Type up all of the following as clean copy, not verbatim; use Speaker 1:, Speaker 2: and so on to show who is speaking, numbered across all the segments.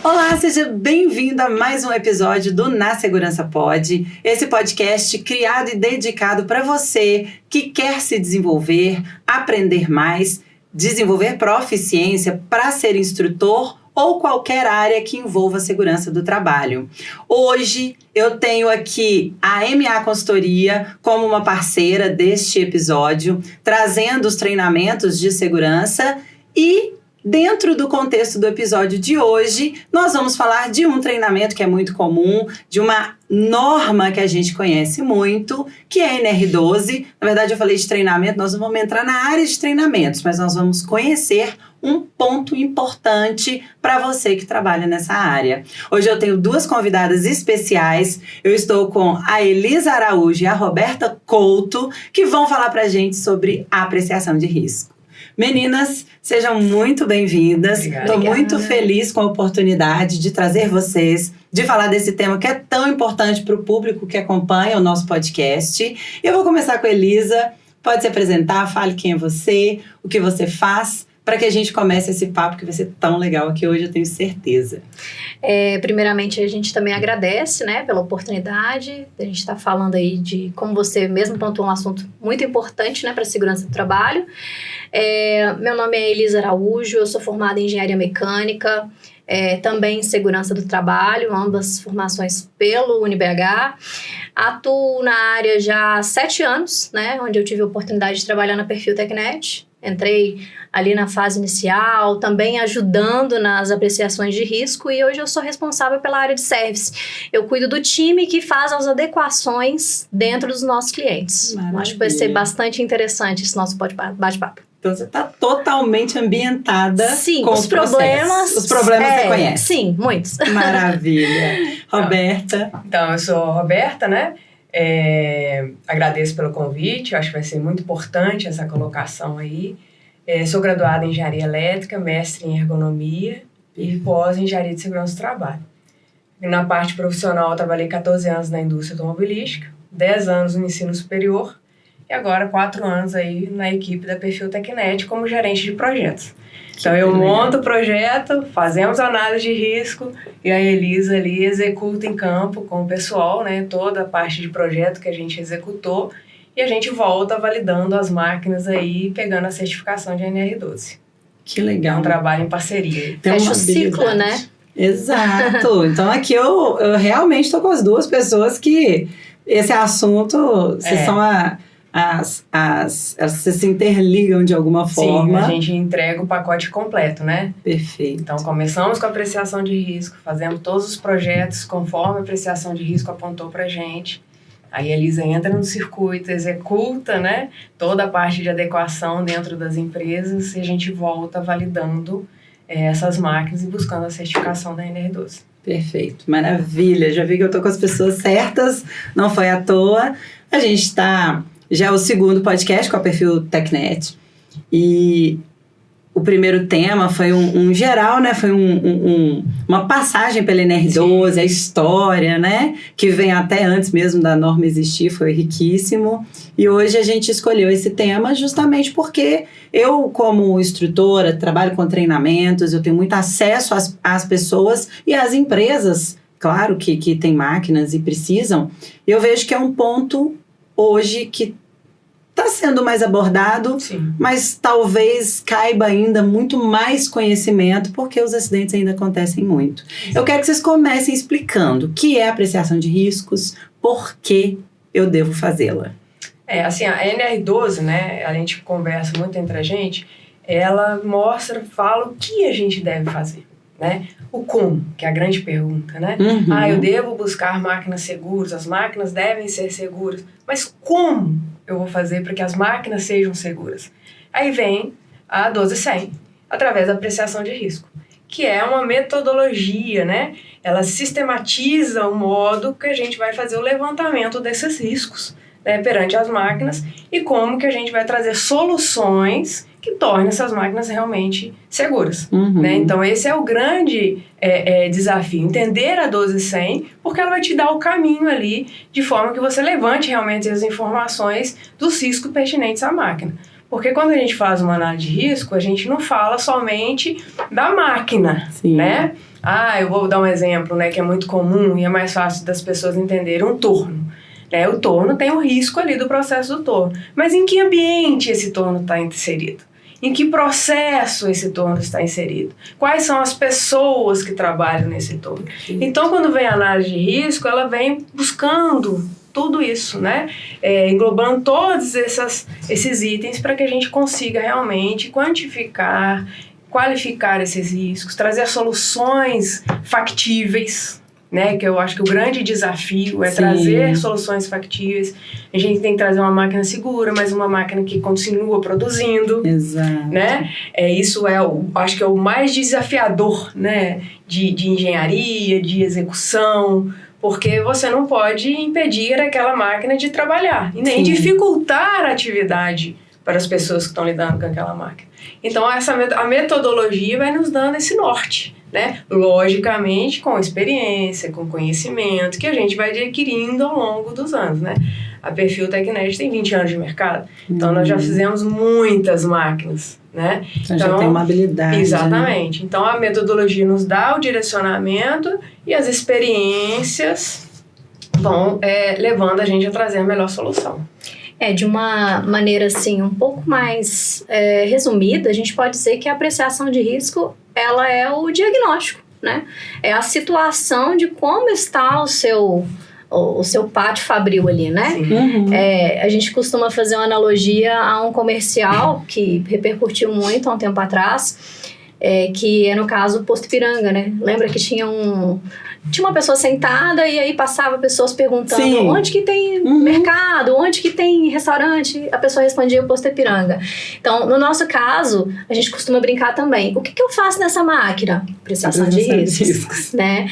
Speaker 1: Olá, seja bem-vindo a mais um episódio do Na Segurança Pode, esse podcast criado e dedicado para você que quer se desenvolver, aprender mais, desenvolver proficiência para ser instrutor ou qualquer área que envolva a segurança do trabalho. Hoje eu tenho aqui a MA Consultoria como uma parceira deste episódio, trazendo os treinamentos de segurança e dentro do contexto do episódio de hoje, nós vamos falar de um treinamento que é muito comum, de uma norma que a gente conhece muito, que é a NR12. Na verdade, eu falei de treinamento, nós não vamos entrar na área de treinamentos, mas nós vamos conhecer um ponto importante para você que trabalha nessa área. Hoje eu tenho duas convidadas especiais. Eu estou com a Elisa Araújo e a Roberta Couto, que vão falar para a gente sobre a apreciação de risco. Meninas, sejam muito bem-vindas. Estou muito feliz com a oportunidade de trazer vocês, de falar desse tema que é tão importante para o público que acompanha o nosso podcast. Eu vou começar com a Elisa. Pode se apresentar, fale quem é você, o que você faz, para que a gente comece esse papo que vai ser tão legal aqui hoje, eu tenho certeza.
Speaker 2: Primeiramente, a gente também agradece, né, pela oportunidade. A gente está falando aí de, como você mesmo pontuou, um assunto muito importante, né, para a segurança do trabalho. Meu nome é Elisa Araújo, eu sou formada em Engenharia Mecânica, também em Segurança do Trabalho, ambas formações pelo UniBH. Atuo na área já há 7 anos, né, onde eu tive a oportunidade de trabalhar na Perfil Tecnet. Entrei ali na fase inicial, também ajudando nas apreciações de risco, e hoje eu sou responsável pela área de service. Eu cuido do time que faz as adequações dentro dos nossos clientes.
Speaker 1: Maravilha.
Speaker 2: Acho que vai ser bastante interessante esse nosso bate-papo.
Speaker 1: Então, você está totalmente ambientada com os
Speaker 2: problemas.
Speaker 1: Os problemas você conhece?
Speaker 2: Sim, muitos.
Speaker 1: Maravilha. Roberta?
Speaker 3: Então, eu sou a Roberta, né? Agradeço pelo convite, acho que vai ser muito importante essa colocação aí. Sou graduada em Engenharia Elétrica, mestre em Ergonomia e pós em Engenharia de Segurança do Trabalho. Na parte profissional, eu trabalhei 14 anos na indústria automobilística, 10 anos no ensino superior e agora 4 anos aí na equipe da Perfil Tecnet como gerente de projetos. Então, eu monto o projeto, fazemos análise de risco e a Elisa ali executa em campo com o pessoal, né, toda a parte de projeto que a gente executou e a gente volta validando as máquinas aí, pegando a certificação de NR12.
Speaker 1: Que legal.
Speaker 3: É um trabalho em parceria.
Speaker 2: Fecha o ciclo, né?
Speaker 1: Exato. Então, aqui eu realmente estou com as duas pessoas que esse assunto, elas se interligam de alguma forma.
Speaker 3: Sim, a gente entrega o pacote completo, né?
Speaker 1: Perfeito.
Speaker 3: Então, começamos com a apreciação de risco, fazemos todos os projetos conforme a apreciação de risco apontou pra gente. Aí a Elisa entra no circuito, executa, né, toda a parte de adequação dentro das empresas e a gente volta validando essas máquinas e buscando a certificação da NR12.
Speaker 1: Perfeito, maravilha. Já vi que eu tô com as pessoas certas, não foi à toa. A gente está... Já é o segundo podcast com a Perfil Tecnet. E o primeiro tema foi um geral, né? Foi uma passagem pela NR12, Sim. A história, né? Que vem até antes mesmo da norma existir, foi riquíssimo. E hoje a gente escolheu esse tema justamente porque eu, como instrutora, trabalho com treinamentos, eu tenho muito acesso às pessoas e às empresas, claro, que têm máquinas e precisam. Eu vejo que é um ponto hoje que está sendo mais abordado,
Speaker 3: Sim.
Speaker 1: Mas talvez caiba ainda muito mais conhecimento, porque os acidentes ainda acontecem muito. Sim. Eu quero que vocês comecem explicando o que é a apreciação de riscos, por que eu devo fazê-la.
Speaker 3: Assim, a NR12, né, a gente conversa muito entre a gente, ela fala o que a gente deve fazer. Né? O como, que é a grande pergunta, né?
Speaker 1: Uhum.
Speaker 3: Eu devo buscar máquinas seguras, as máquinas devem ser seguras, mas como eu vou fazer para que as máquinas sejam seguras? Aí vem a 12100, através da apreciação de risco, que é uma metodologia, né? Ela sistematiza o modo que a gente vai fazer o levantamento desses riscos, né, perante as máquinas e como que a gente vai trazer soluções que tornem essas máquinas realmente seguras.
Speaker 1: Uhum.
Speaker 3: Né? Então, esse é o grande desafio, entender a 12100, porque ela vai te dar o caminho ali, de forma que você levante realmente as informações dos riscos pertinentes à máquina. Porque quando a gente faz uma análise de risco, a gente não fala somente da máquina,
Speaker 1: Sim.
Speaker 3: né? eu vou dar um exemplo, né, que é muito comum e é mais fácil das pessoas entenderem, um torno. O torno tem o risco ali do processo do torno. Mas em que ambiente esse torno está inserido? Em que processo esse torno está inserido? Quais são as pessoas que trabalham nesse torno? Então, quando vem a análise de risco, ela vem buscando tudo isso, né? Englobando todos esses itens para que a gente consiga realmente quantificar, qualificar esses riscos, trazer soluções factíveis, né, que eu acho que o grande desafio é trazer soluções factíveis. A gente tem que trazer uma máquina segura, mas uma máquina que continua produzindo.
Speaker 1: Exato.
Speaker 3: Né? Isso acho que é o mais desafiador, né, de engenharia, de execução, porque você não pode impedir aquela máquina de trabalhar e nem dificultar a atividade para as pessoas que estão lidando com aquela máquina. Então, a metodologia vai nos dando esse norte, né? Logicamente, com experiência, com conhecimento, que a gente vai adquirindo ao longo dos anos, né? A Perfil Tecnet tem 20 anos de mercado, então nós já fizemos muitas máquinas, né?
Speaker 1: Então já tem uma habilidade.
Speaker 3: Exatamente.
Speaker 1: Né?
Speaker 3: Então, a metodologia nos dá o direcionamento e as experiências vão levando a gente a trazer a melhor solução.
Speaker 2: De uma maneira assim um pouco mais resumida, a gente pode dizer que a apreciação de risco ela é o diagnóstico, né? É a situação de como está o seu pátio fabril ali, né?
Speaker 1: Uhum.
Speaker 2: A gente costuma fazer uma analogia a um comercial que repercutiu muito há um tempo atrás, que é no caso o Posto Ipiranga, né? Lembra que tinha uma pessoa sentada e aí passava pessoas perguntando onde que tem mercado, onde que tem restaurante, a pessoa respondia o Posto Ipiranga. Então, no nosso caso, a gente costuma brincar também. O que eu faço nessa máquina? Apreciação de riscos. Né?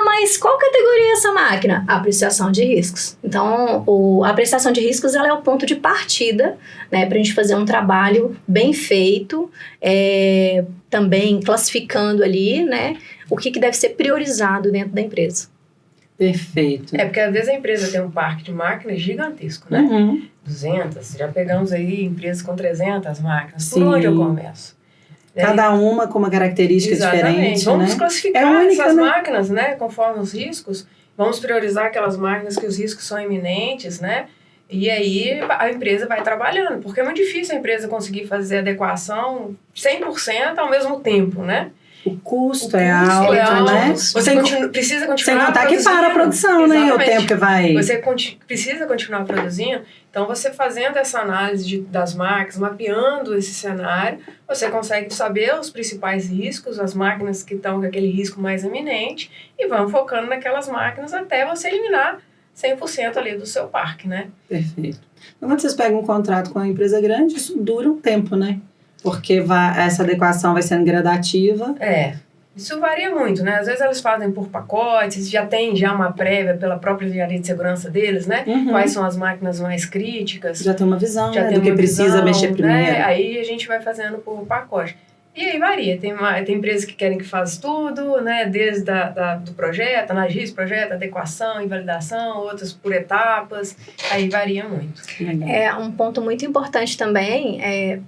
Speaker 2: Mas qual categoria é essa máquina? Apreciação de riscos. Então, a apreciação de riscos ela é o ponto de partida, né, para a gente fazer um trabalho bem feito, também classificando ali, né, o que deve ser priorizado dentro da empresa.
Speaker 1: Perfeito.
Speaker 3: Porque às vezes a empresa tem um parque de máquinas gigantesco, né? 200, já pegamos aí empresas com 300 máquinas. Por onde eu começo?
Speaker 1: Cada uma com uma característica diferente,
Speaker 3: Vamos
Speaker 1: né?
Speaker 3: classificar essas máquinas, né, conforme os riscos. Vamos priorizar aquelas máquinas que os riscos são iminentes, né? E aí a empresa vai trabalhando, porque é muito difícil a empresa conseguir fazer adequação 100% ao mesmo tempo, né?
Speaker 1: O custo é alto, né?
Speaker 3: Você precisa continuar
Speaker 1: sem contar que para a produção, né? O tempo que vai...
Speaker 3: Você precisa continuar produzindo. Então, você fazendo essa análise das máquinas, mapeando esse cenário, você consegue saber os principais riscos, as máquinas que estão com aquele risco mais iminente, e vão focando naquelas máquinas até você eliminar 100% ali do seu parque, né?
Speaker 1: Perfeito. Então, quando vocês pegam um contrato com uma empresa grande, isso dura um tempo, né? Porque essa adequação vai sendo gradativa.
Speaker 3: Isso varia muito, né? Às vezes eles fazem por pacotes, já tem uma prévia pela própria engenharia de segurança deles, né? Quais são as máquinas mais críticas.
Speaker 1: Já tem uma visão, né? Do que precisa mexer primeiro.
Speaker 3: Né? Aí a gente vai fazendo por pacote. E aí varia, tem empresas que querem que faça tudo, né, desde do projeto, análise de projeto, adequação, invalidação, outras por etapas, aí varia muito.
Speaker 2: Um ponto muito importante também,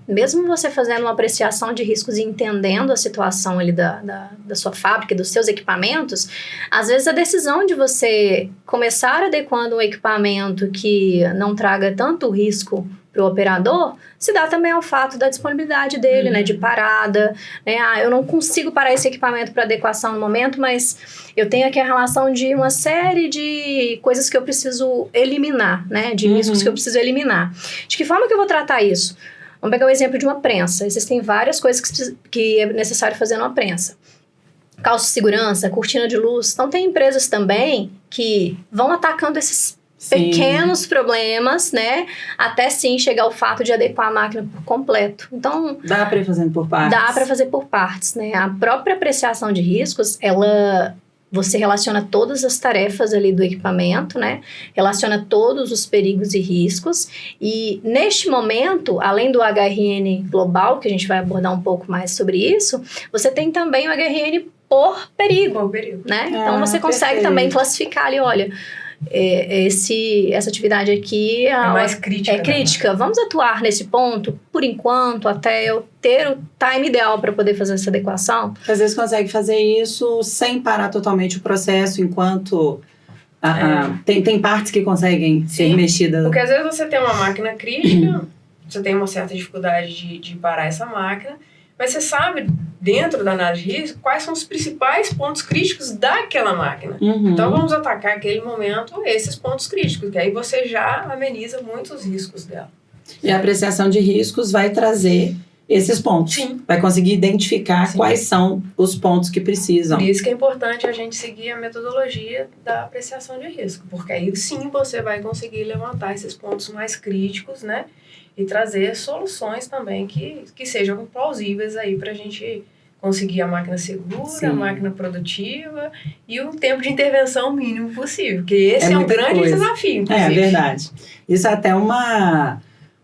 Speaker 2: mesmo você fazendo uma apreciação de riscos e entendendo a situação ali da sua fábrica, dos seus equipamentos, às vezes a decisão de você começar adequando um equipamento que não traga tanto risco para o operador, se dá também ao fato da disponibilidade dele, né, de parada, né, eu não consigo parar esse equipamento para adequação no momento, mas eu tenho aqui a relação de uma série de coisas que eu preciso eliminar, né, de riscos que eu preciso eliminar. De que forma que eu vou tratar isso? Vamos pegar o exemplo de uma prensa. Existem várias coisas que é necessário fazer numa prensa. Calço de segurança, cortina de luz. Então, tem empresas também que vão atacando esses pequenos problemas, né? Até sim chegar ao fato de adequar a máquina por completo. Então,
Speaker 1: dá para ir fazendo por partes.
Speaker 2: Dá para fazer por partes, né? A própria apreciação de riscos, você relaciona todas as tarefas ali do equipamento, né? Relaciona todos os perigos e riscos. E neste momento, além do HRN global, que a gente vai abordar um pouco mais sobre isso, você tem também o HRN por perigo, né? Então você consegue também classificar ali, olha, essa atividade aqui
Speaker 3: é mais crítica.
Speaker 2: É crítica. Vamos atuar nesse ponto, por enquanto, até eu ter o time ideal para poder fazer essa adequação.
Speaker 1: Às vezes consegue fazer isso sem parar totalmente o processo, enquanto tem partes que conseguem ser mexidas.
Speaker 3: Porque às vezes você tem uma máquina crítica, você tem uma certa dificuldade de parar essa máquina, mas você sabe, dentro da análise de risco, quais são os principais pontos críticos daquela máquina. Então, vamos atacar naquele momento esses pontos críticos, que aí você já ameniza muitos riscos dela.
Speaker 1: E a apreciação de riscos vai trazer esses pontos.
Speaker 3: Sim.
Speaker 1: Vai conseguir identificar quais são os pontos que precisam.
Speaker 3: Por isso que é importante a gente seguir a metodologia da apreciação de risco, porque aí sim você vai conseguir levantar esses pontos mais críticos, né? E trazer soluções também que sejam plausíveis aí para a gente conseguir a máquina segura, a máquina produtiva e um tempo de intervenção mínimo possível, porque esse é um grande desafio, inclusive.
Speaker 1: É verdade. Isso é até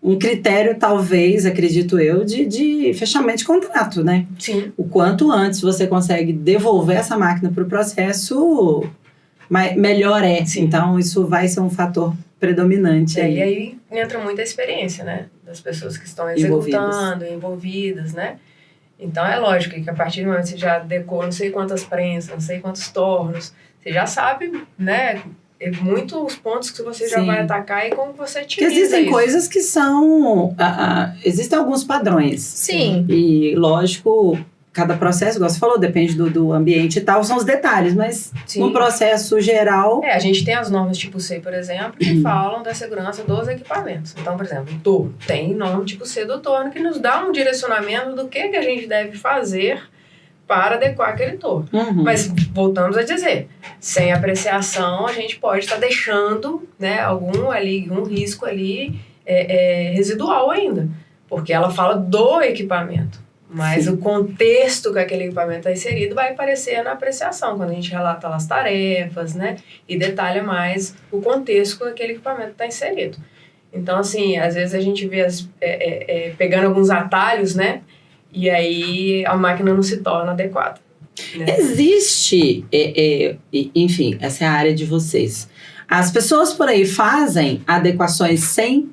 Speaker 1: um critério, talvez, acredito eu, de fechamento de contrato, né?
Speaker 3: Sim.
Speaker 1: O quanto antes você consegue devolver essa máquina para o processo, melhor é.
Speaker 3: Sim.
Speaker 1: Então, isso vai ser um fator predominante.
Speaker 3: E aí entra muita experiência, né? Das pessoas que estão executando, envolvidas, né? Então, é lógico que a partir do momento que você já decora não sei quantas prensas, não sei quantos tornos, você já sabe, né? Muitos pontos que você já vai atacar e como você utiliza.
Speaker 1: Porque existem coisas que são... existem alguns padrões.
Speaker 2: Sim.
Speaker 1: E, lógico, cada processo, igual você falou, depende do ambiente e tal, são os detalhes, mas no processo geral...
Speaker 3: A gente tem as normas tipo C, por exemplo, que falam da segurança dos equipamentos. Então, por exemplo, o torno. Tem norma tipo C do torno que nos dá um direcionamento do que a gente deve fazer para adequar aquele torno. Mas, voltamos a dizer, sem apreciação, a gente pode estar deixando, né, algum risco ali residual ainda. Porque ela fala do equipamento. Mas o contexto que aquele equipamento está inserido vai aparecer na apreciação, quando a gente relata lá as tarefas, né? E detalha mais o contexto que aquele equipamento está inserido. Então, assim, às vezes a gente vê pegando alguns atalhos, né? E aí a máquina não se torna adequada. Né?
Speaker 1: Existe, enfim, essa é a área de vocês. As pessoas por aí fazem adequações sem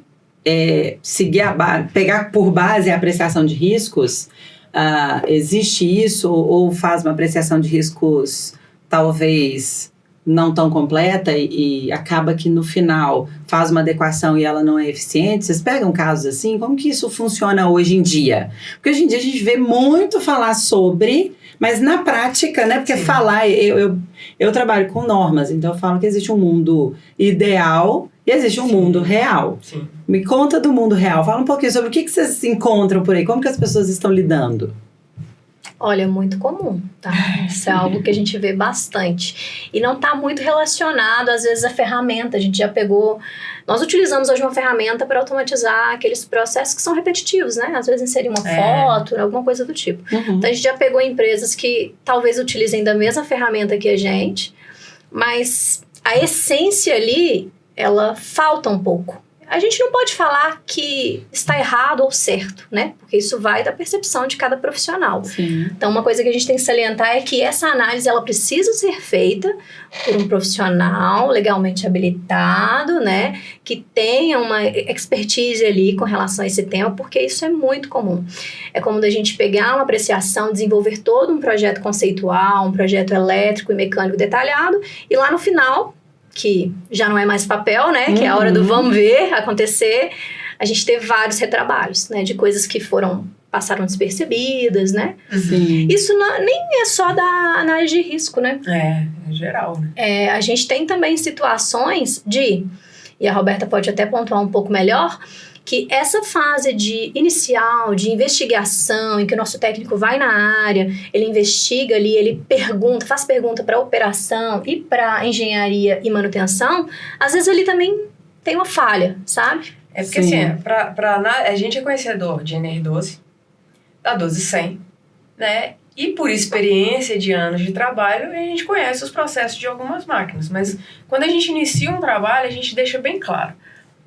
Speaker 1: seguir pegar por base a apreciação de riscos? Existe isso? Ou faz uma apreciação de riscos talvez não tão completa e acaba que no final faz uma adequação e ela não é eficiente? Vocês pegam casos assim? Como que isso funciona hoje em dia? Porque hoje em dia a gente vê muito falar sobre, mas na prática, né? Porque falar, eu trabalho com normas, então eu falo que existe um mundo ideal e existe um mundo real.
Speaker 3: Sim.
Speaker 1: Me conta do mundo real. Fala um pouquinho sobre o que vocês encontram por aí. Como que as pessoas estão lidando?
Speaker 2: Olha, é muito comum, tá? Isso é algo que a gente vê bastante. E não está muito relacionado, às vezes, à ferramenta. A gente já pegou... Nós utilizamos hoje uma ferramenta para automatizar aqueles processos que são repetitivos, né? Às vezes inserir uma foto, alguma coisa do tipo. Então, a gente já pegou empresas que talvez utilizem da mesma ferramenta que a gente, mas a essência ali, ela falta um pouco. A gente não pode falar que está errado ou certo, né? Porque isso vai da percepção de cada profissional.
Speaker 1: Sim.
Speaker 2: Então, uma coisa que a gente tem que salientar é que essa análise, ela precisa ser feita por um profissional legalmente habilitado, né? Que tenha uma expertise ali com relação a esse tema, porque isso é muito comum. É comum da gente pegar uma apreciação, desenvolver todo um projeto conceitual, um projeto elétrico e mecânico detalhado, e lá no final... que já não é mais papel, né? Que é a hora do vamos ver acontecer. A gente teve vários retrabalhos, né? De coisas que passaram despercebidas, né?
Speaker 1: Sim.
Speaker 2: Isso nem é só da análise de risco, né?
Speaker 3: É geral, né?
Speaker 2: A gente tem também situações e a Roberta pode até pontuar um pouco melhor, que essa fase inicial de investigação, em que o nosso técnico vai na área, ele investiga ali, ele faz pergunta para operação e para engenharia e manutenção, às vezes ele também tem uma falha, sabe?
Speaker 3: É porque assim, a gente é conhecedor de NR12, da 1200, né? E por experiência de anos de trabalho, a gente conhece os processos de algumas máquinas. Mas quando a gente inicia um trabalho, a gente deixa bem claro.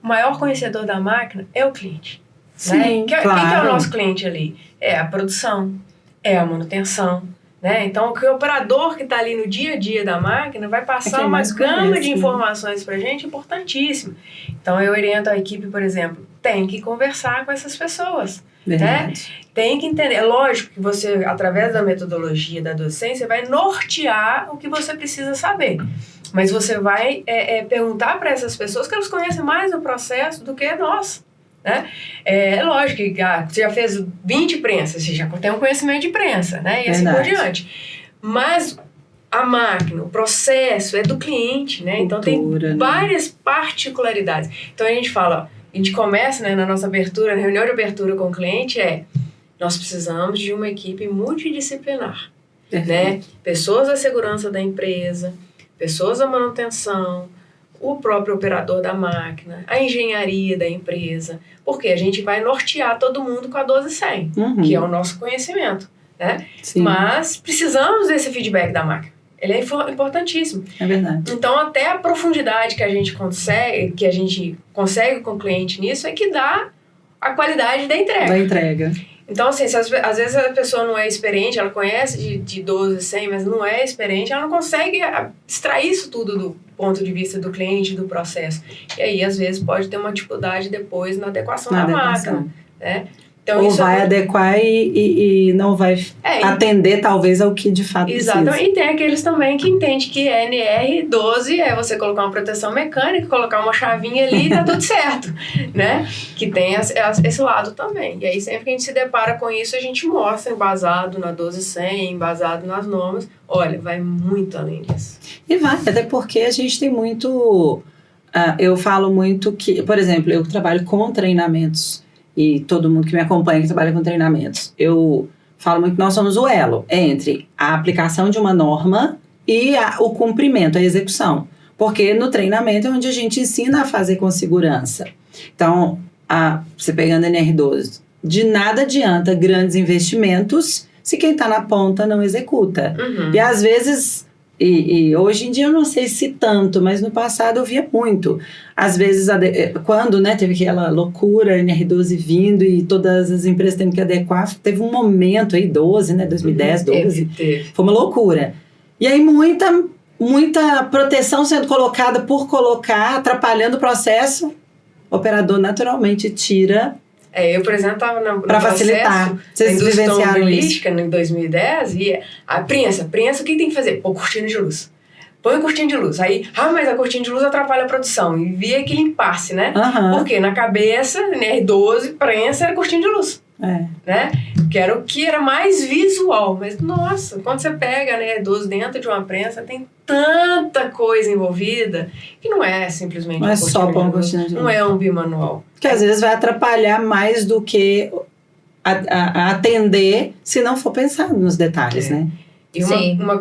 Speaker 3: O maior conhecedor da máquina é o cliente.
Speaker 1: Sim,
Speaker 3: né?
Speaker 1: claro.
Speaker 3: Quem que é o nosso cliente ali? É a produção, é a manutenção, Né? Então, o operador que está ali no dia a dia da máquina vai passar uma gama de informações para a gente importantíssima. Então, eu oriento a equipe, por exemplo, tem que conversar com essas pessoas. Né? Tem que entender. É lógico que você, através da metodologia da docência, vai nortear o que você precisa saber. Mas você vai perguntar para essas pessoas que elas conhecem mais o processo do que nós. Né? É lógico que você já fez 20 prensas, você já tem um conhecimento de prensa, né? E assim por diante. Mas a máquina, o processo é do cliente, né? Então tem várias particularidades. Então a gente fala, a gente começa, né, na nossa abertura, na reunião de abertura com o cliente, nós precisamos de uma equipe multidisciplinar. Né? Pessoas da segurança da empresa, pessoas da manutenção, o próprio operador da máquina, a engenharia da empresa, porque a gente vai nortear todo mundo com a 12100, que é o nosso conhecimento, né? Mas precisamos desse feedback da máquina. Ele é importantíssimo.
Speaker 1: É verdade.
Speaker 3: Então, até a profundidade que a gente consegue com o cliente nisso é que dá a qualidade da entrega.
Speaker 1: Da entrega.
Speaker 3: Então, assim, às vezes a pessoa não é experiente, ela conhece de 12100, mas não é experiente, ela não consegue extrair isso tudo do ponto de vista do cliente, do processo. E aí, às vezes, pode ter uma dificuldade depois na adequação da máquina. Né? Então,
Speaker 1: ou vai adequar e não vai atender, talvez, ao que de fato
Speaker 3: exato.
Speaker 1: precisa.
Speaker 3: E tem aqueles também que entendem que NR12 é você colocar uma proteção mecânica, colocar uma chavinha ali e tá tudo certo, né? Que tem esse lado também. E aí, sempre que a gente se depara com isso, a gente mostra, embasado na 12100, embasado nas normas, olha, vai muito além disso.
Speaker 1: E vai, até porque a gente tem muito... eu falo muito que, por exemplo, eu trabalho com treinamentos, e todo mundo que me acompanha que trabalha com treinamentos, eu falo muito que nós somos o elo entre a aplicação de uma norma e o cumprimento, a execução. Porque no treinamento é onde a gente ensina a fazer com segurança. Então, você pegando a NR12, de nada adianta grandes investimentos se quem está na ponta não executa. E às vezes... E hoje em dia eu não sei se tanto, mas no passado eu via muito. Às vezes, quando, né, teve aquela loucura, NR12 vindo e todas as empresas tendo que adequar, teve um momento aí, 12, né, 2010, 12, foi uma loucura. E aí muita proteção sendo colocada por colocar, atrapalhando o processo, o operador naturalmente tira...
Speaker 3: eu, por exemplo, estava no
Speaker 1: facilitar.
Speaker 3: Da indústria automobilística em 2010 e a prensa, o que tem que fazer? Pô, cortina de luz. Põe cortina de luz. Aí, mas a cortina de luz atrapalha a produção. E via aquele impasse, né? Porque na cabeça, NR12, prensa era cortina de luz. Né? Que era o que era mais visual. Mas, nossa, quando você pega a NR12 dentro de uma prensa, tem tanta coisa envolvida que não é simplesmente
Speaker 1: não é só pôr uma cortina de luz.
Speaker 3: Não é um bimanual.
Speaker 1: Que às vezes vai atrapalhar mais do que a atender se não for pensado nos detalhes, né?
Speaker 3: E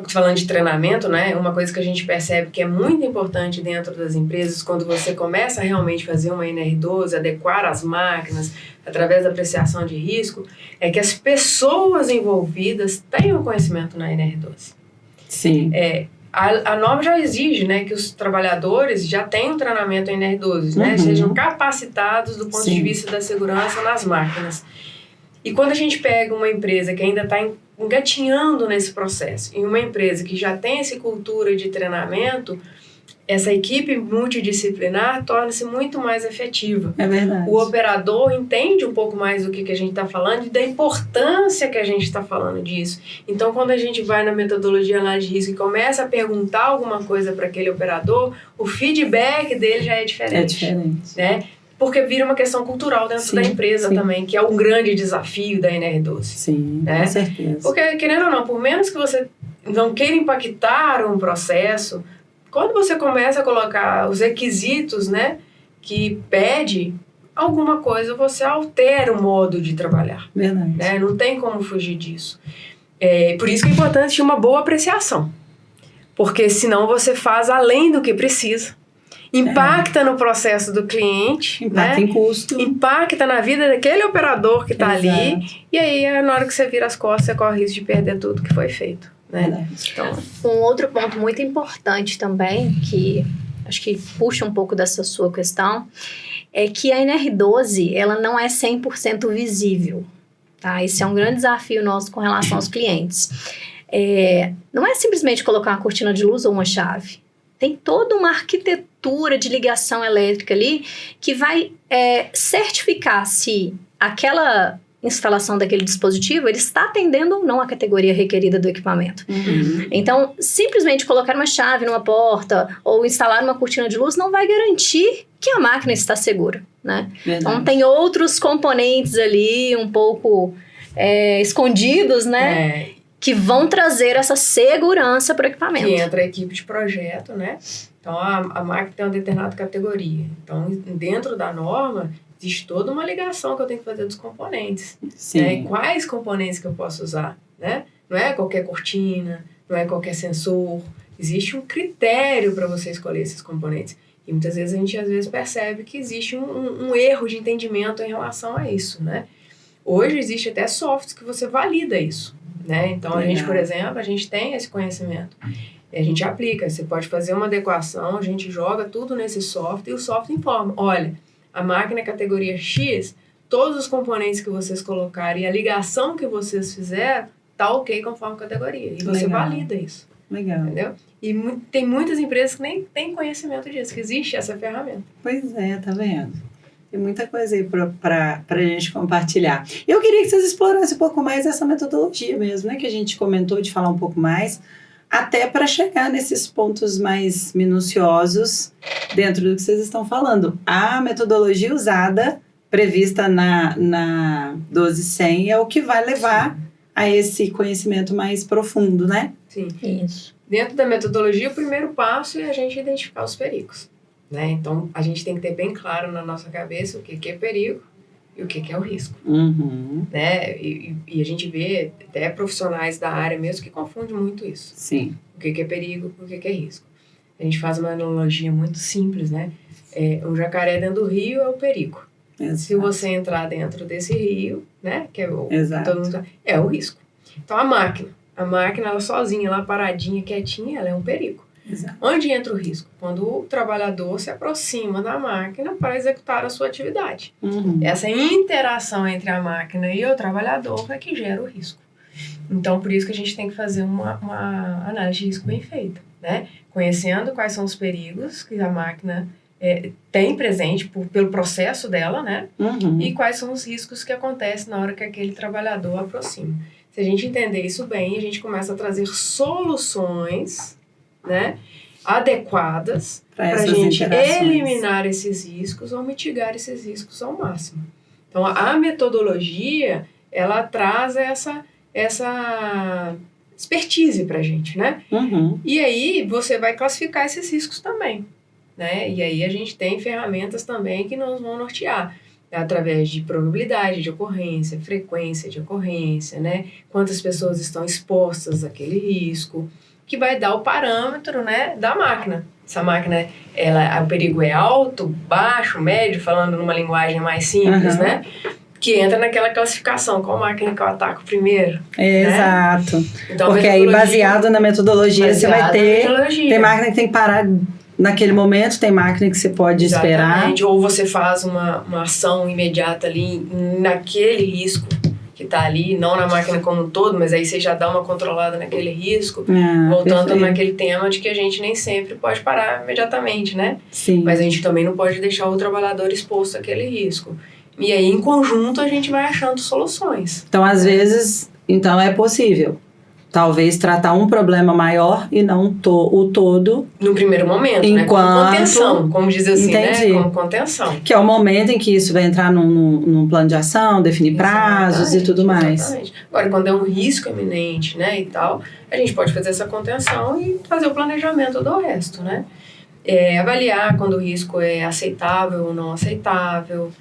Speaker 3: falando de treinamento, né? Uma coisa que a gente percebe que é muito importante dentro das empresas, quando você começa a realmente fazer uma NR12, adequar as máquinas através da apreciação de risco, é que as pessoas envolvidas tenham conhecimento na NR12.
Speaker 1: Sim.
Speaker 3: A norma já exige, né, que os trabalhadores já tenham treinamento em NR12, né, sejam capacitados do ponto de vista da segurança nas máquinas. E quando a gente pega uma empresa que ainda está engatinhando nesse processo e uma empresa que já tem essa cultura de treinamento, essa equipe multidisciplinar torna-se muito mais efetiva.
Speaker 1: É verdade.
Speaker 3: O operador entende um pouco mais do que a gente está falando e da importância que a gente está falando disso. Então, quando a gente vai na metodologia análise de risco e começa a perguntar alguma coisa para aquele operador, o feedback dele já é diferente.
Speaker 1: É diferente.
Speaker 3: Né? Porque vira uma questão cultural dentro da empresa também, que é um grande desafio da NR12.
Speaker 1: Sim,
Speaker 3: né?
Speaker 1: Com certeza.
Speaker 3: Porque, querendo ou não, por menos que você não queira impactar um processo, quando você começa a colocar os requisitos, né, que pede alguma coisa, você altera o modo de trabalhar.
Speaker 1: Verdade.
Speaker 3: Né? Não tem como fugir disso. Por isso que é importante ter uma boa apreciação. Porque senão você faz além do que precisa. Impacta no processo do cliente.
Speaker 1: Impacta, né? Em custo.
Speaker 3: Impacta na vida daquele operador que está ali. E aí, na hora que você vira as costas, você corre o risco de perder tudo que foi feito. Né?
Speaker 2: Então, um outro ponto muito importante também, que acho que puxa um pouco dessa sua questão, é que a NR12 ela não é 100% visível. Tá? Esse é um grande desafio nosso com relação aos clientes. não é simplesmente colocar uma cortina de luz ou uma chave. Tem toda uma arquitetura de ligação elétrica ali que vai certificar se aquela instalação daquele dispositivo, ele está atendendo ou não a categoria requerida do equipamento. Então, simplesmente colocar uma chave numa porta ou instalar uma cortina de luz não vai garantir que a máquina está segura, né? Então, tem outros componentes ali um pouco escondidos, né? Que vão trazer essa segurança para o equipamento.
Speaker 3: Que entra a equipe de projeto, né? Então, a máquina tem uma determinada categoria. Então, dentro da norma, existe toda uma ligação que eu tenho que fazer dos componentes.
Speaker 1: Sim.
Speaker 3: Né? Quais componentes que eu posso usar, né? Não é qualquer cortina, não é qualquer sensor. Existe um critério para você escolher esses componentes. E muitas vezes a gente percebe que existe um erro de entendimento em relação a isso, né? Hoje existe até softwares que você valida isso, né? Então, a gente, por exemplo, a gente tem esse conhecimento. E a gente aplica. Você pode fazer uma adequação, a gente joga tudo nesse software e o software informa. Olha, a máquina é categoria X, todos os componentes que vocês colocarem e a ligação que vocês fizeram, tá ok conforme categoria. E você valida isso.
Speaker 1: Legal.
Speaker 3: Entendeu? E tem muitas empresas que nem têm conhecimento disso, que existe essa ferramenta.
Speaker 1: Pois é, tá vendo? Tem muita coisa aí pra gente compartilhar. Eu queria que vocês explorassem um pouco mais essa metodologia mesmo, né? Que a gente comentou de falar um pouco mais, até para chegar nesses pontos mais minuciosos dentro do que vocês estão falando. A metodologia usada, prevista na 12100, é o que vai levar a esse conhecimento mais profundo, né?
Speaker 3: Sim.
Speaker 2: Isso.
Speaker 3: Dentro da metodologia, o primeiro passo é a gente identificar os perigos, né? Então, a gente tem que ter bem claro na nossa cabeça o que é perigo e o que é o risco. Né? E a gente vê até profissionais da área mesmo que confundem muito isso.
Speaker 1: Sim.
Speaker 3: O que é perigo e o que é risco. A gente faz uma analogia muito simples, né? Um jacaré dentro do rio é o perigo.
Speaker 1: Exato.
Speaker 3: Se você entrar dentro desse rio, né? Que é o risco. Então, a máquina, ela sozinha, lá paradinha, quietinha, ela é um perigo.
Speaker 1: Exato.
Speaker 3: Onde entra o risco? Quando o trabalhador se aproxima da máquina para executar a sua atividade. Essa interação entre a máquina e o trabalhador é que gera o risco. Então, por isso que a gente tem que fazer uma análise de risco bem feita, né? Conhecendo quais são os perigos que a máquina tem presente pelo processo dela, né? E quais são os riscos que acontecem na hora que aquele trabalhador aproxima. Se a gente entender isso bem, a gente começa a trazer soluções, né, adequadas para a gente eliminar esses riscos ou mitigar esses riscos ao máximo. Então, a metodologia, ela traz essa expertise para a gente, né? E aí, você vai classificar esses riscos também, né? E aí, a gente tem ferramentas também que nos vão nortear, através de probabilidade de ocorrência, frequência de ocorrência, né? Quantas pessoas estão expostas àquele risco, que vai dar o parâmetro, né, da máquina. Se a máquina, o perigo é alto, baixo, médio, falando numa linguagem mais simples, né? Que entra naquela classificação, qual máquina que eu ataco primeiro.
Speaker 1: Exato.
Speaker 3: Né? Então,
Speaker 1: porque aí, baseado na metodologia, você vai ter... Tem máquina que tem que parar naquele momento, tem máquina que você pode esperar.
Speaker 3: Ou você faz uma ação imediata ali, naquele risco que está ali, não na máquina como um todo, mas aí você já dá uma controlada naquele risco, voltando naquele tema de que a gente nem sempre pode parar imediatamente, né?
Speaker 1: Sim.
Speaker 3: Mas a gente também não pode deixar o trabalhador exposto àquele risco. E aí, em conjunto, a gente vai achando soluções.
Speaker 1: Então, às vezes, é possível. Talvez tratar um problema maior e não o todo.
Speaker 3: No primeiro momento, né? Como contenção, como diz assim, né? Como contenção.
Speaker 1: Que é o momento em que isso vai entrar num plano de ação, definir prazos e tudo mais.
Speaker 3: Exatamente. Agora, quando é um risco iminente, né, e tal, a gente pode fazer essa contenção e fazer o planejamento do resto, né? Avaliar quando o risco é aceitável ou não aceitável,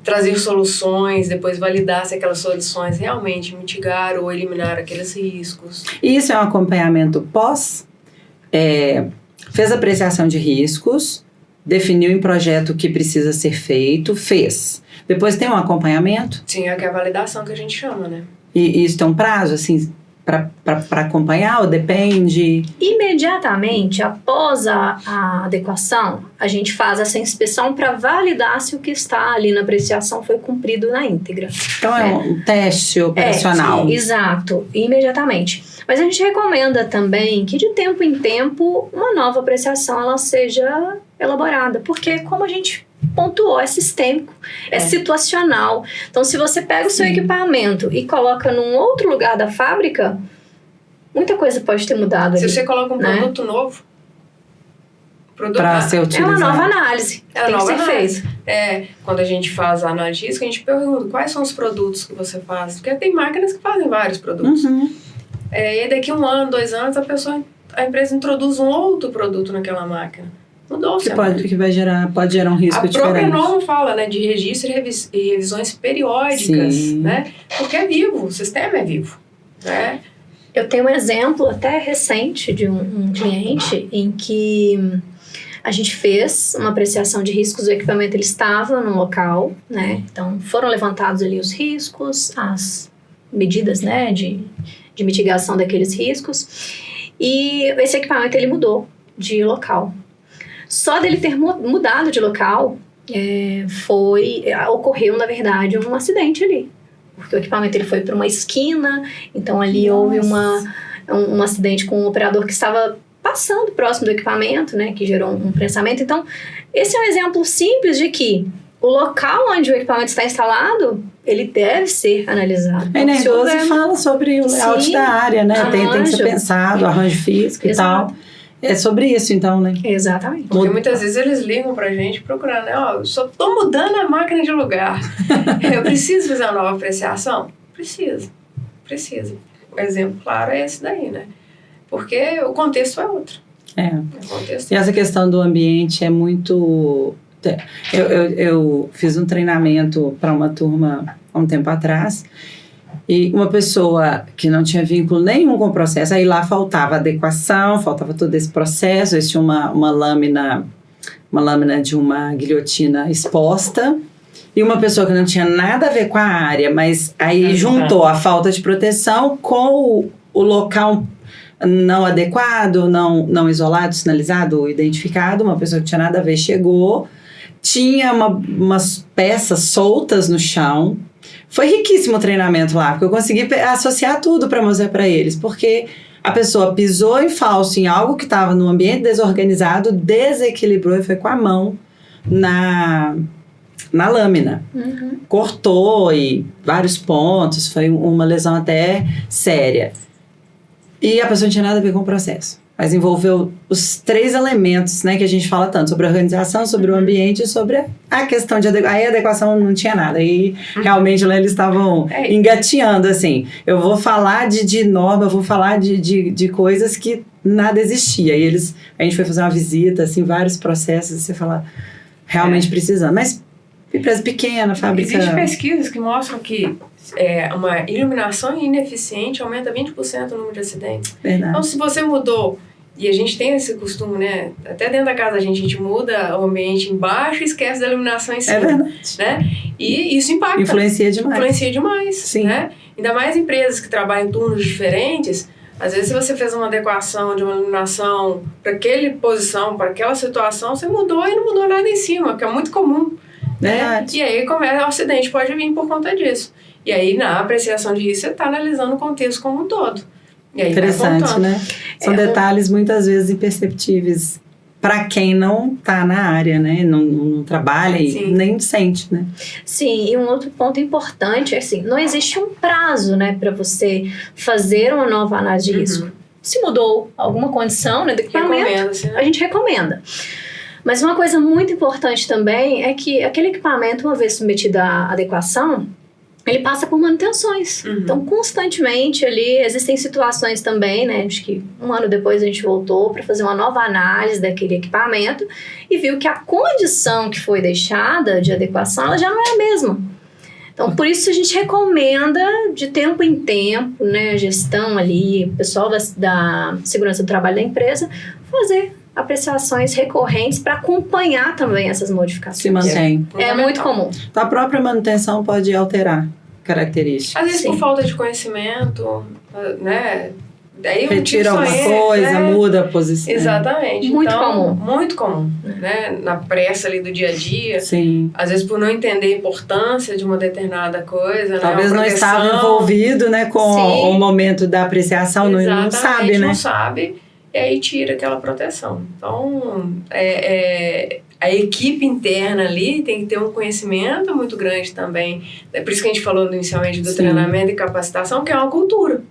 Speaker 3: trazer soluções, depois validar se aquelas soluções realmente mitigaram ou eliminaram aqueles riscos.
Speaker 1: Isso é um acompanhamento pós, fez apreciação de riscos, definiu em projeto o que precisa ser feito, fez. Depois tem um acompanhamento?
Speaker 3: Sim, é a validação que a gente chama, né?
Speaker 1: E isso tem um prazo, assim, para acompanhar ou depende?
Speaker 2: Imediatamente após a adequação, a gente faz essa inspeção para validar se o que está ali na apreciação foi cumprido na íntegra.
Speaker 1: Então é um teste operacional.
Speaker 2: Exato, imediatamente. Mas a gente recomenda também que de tempo em tempo uma nova apreciação ela seja elaborada, porque como a gente pontuou, é sistêmico, é situacional. Então, se você pega o seu equipamento e coloca num outro lugar da fábrica, muita coisa pode ter mudado ali.
Speaker 3: Se você coloca um produto novo,
Speaker 1: para ser utilizado.
Speaker 2: É uma nova análise. Tem que ser feita.
Speaker 3: Quando a gente faz a análise de risco, a gente pergunta quais são os produtos que você faz. Porque tem máquinas que fazem vários produtos. E aí daqui 1 ano, 2 anos, a empresa introduz um outro produto naquela máquina. Mudou-se.
Speaker 1: Que pode gerar um risco diferente.
Speaker 3: A própria norma fala, né, de registro e revisões periódicas, né? Porque é vivo, o sistema é vivo, né?
Speaker 2: Eu tenho um exemplo até recente de um cliente em que a gente fez uma apreciação de riscos, o equipamento ele estava no local, né? Então foram levantados ali os riscos, as medidas, né, de mitigação daqueles riscos, e esse equipamento ele mudou de local. Só dele ter mudado de local, ocorreu, na verdade, um acidente ali. Porque o equipamento ele foi para uma esquina, então ali houve um acidente com um operador que estava passando próximo do equipamento, né, que gerou um prensamento. Então, esse é um exemplo simples de que o local onde o equipamento está instalado, ele deve ser analisado.
Speaker 1: A NR 12 fala sobre o layout da área, né? Tem que ser pensado, arranjo físico e tal. É sobre isso, então, né?
Speaker 2: Exatamente.
Speaker 3: Porque muitas vezes eles ligam pra gente procurando, né? Ó, eu só tô mudando a máquina de lugar. Eu preciso fazer uma nova apreciação? Precisa. O exemplo claro é esse daí, né? Porque o contexto é outro.
Speaker 1: E essa questão do ambiente é muito... Eu fiz um treinamento para uma turma há um tempo atrás, e uma pessoa que não tinha vínculo nenhum com o processo, aí lá faltava adequação, faltava todo esse processo, eles tinham uma lâmina de uma guilhotina exposta, e uma pessoa que não tinha nada a ver com a área, mas aí juntou a falta de proteção com o local não adequado, não isolado, sinalizado, identificado. Uma pessoa que tinha nada a ver chegou, tinha umas peças soltas no chão. Foi riquíssimo o treinamento lá, porque eu consegui associar tudo para mostrar para eles, porque a pessoa pisou em falso em algo que estava no ambiente desorganizado, desequilibrou e foi com a mão na lâmina. Cortou e vários pontos, foi uma lesão até séria. E a pessoa não tinha nada a ver com o processo, mas envolveu os 3 elementos, né, que a gente fala tanto, sobre a organização, sobre o ambiente e sobre a questão de adequação. Aí a adequação não tinha nada, aí realmente lá eles estavam engateando, assim. Eu vou falar de norma, eu vou falar de coisas que nada existia. E a gente foi fazer uma visita, assim, vários processos, e você fala, realmente precisando. Mas empresa pequena, fábrica...
Speaker 3: Existem pesquisas que mostram que uma iluminação ineficiente aumenta 20% o número de acidentes.
Speaker 1: Verdade.
Speaker 3: Então, se você mudou, e a gente tem esse costume, né? Até dentro da casa a gente muda o ambiente embaixo e esquece da iluminação em cima.
Speaker 1: É verdade.
Speaker 3: Né? E isso impacta.
Speaker 1: Influencia demais.
Speaker 3: Sim. Né? Ainda mais empresas que trabalham em turnos diferentes. Às vezes, se você fez uma adequação de uma iluminação para aquela posição, para aquela situação, você mudou e não mudou nada em cima, que é muito comum. Né? E aí, o acidente pode vir por conta disso. E aí, na apreciação de risco, você está analisando o contexto como um todo. E aí,
Speaker 1: interessante, né? São detalhes muitas vezes imperceptíveis para quem não está na área, né? Não trabalha e nem sente, né?
Speaker 2: Sim, e um outro ponto importante é assim, não existe um prazo, né, para você fazer uma nova análise de risco. Se mudou alguma condição, né, do equipamento, a gente recomenda. Mas uma coisa muito importante também é que aquele equipamento, uma vez submetido à adequação, ele passa por manutenções. Então, constantemente ali, existem situações também, né, de que 1 ano depois a gente voltou para fazer uma nova análise daquele equipamento e viu que a condição que foi deixada de adequação, ela já não é a mesma. Então, por isso a gente recomenda de tempo em tempo, né, a gestão ali, o pessoal da segurança do trabalho da empresa, fazer apreciações recorrentes para acompanhar também essas modificações.
Speaker 1: Se mantém.
Speaker 2: É muito comum.
Speaker 1: A própria manutenção pode alterar. característica.
Speaker 3: Às vezes
Speaker 2: Sim.
Speaker 3: por falta de conhecimento, né? Daí
Speaker 1: Retira alguma coisa, muda a posição.
Speaker 3: Exatamente.
Speaker 2: Muito
Speaker 3: então,
Speaker 2: comum.
Speaker 3: Muito comum, né? Na pressa ali do dia a dia.
Speaker 1: Sim.
Speaker 3: Às vezes por não entender a importância de uma determinada coisa,
Speaker 1: Talvez
Speaker 3: né?
Speaker 1: não estava envolvido, né, com
Speaker 2: Sim.
Speaker 1: o momento da apreciação, não sabe, né?
Speaker 3: Não sabe, e aí tira aquela proteção. Então, a equipe interna ali tem que ter um conhecimento muito grande também. É por isso que a gente falou inicialmente do
Speaker 1: Sim.
Speaker 3: treinamento e capacitação, que é uma cultura.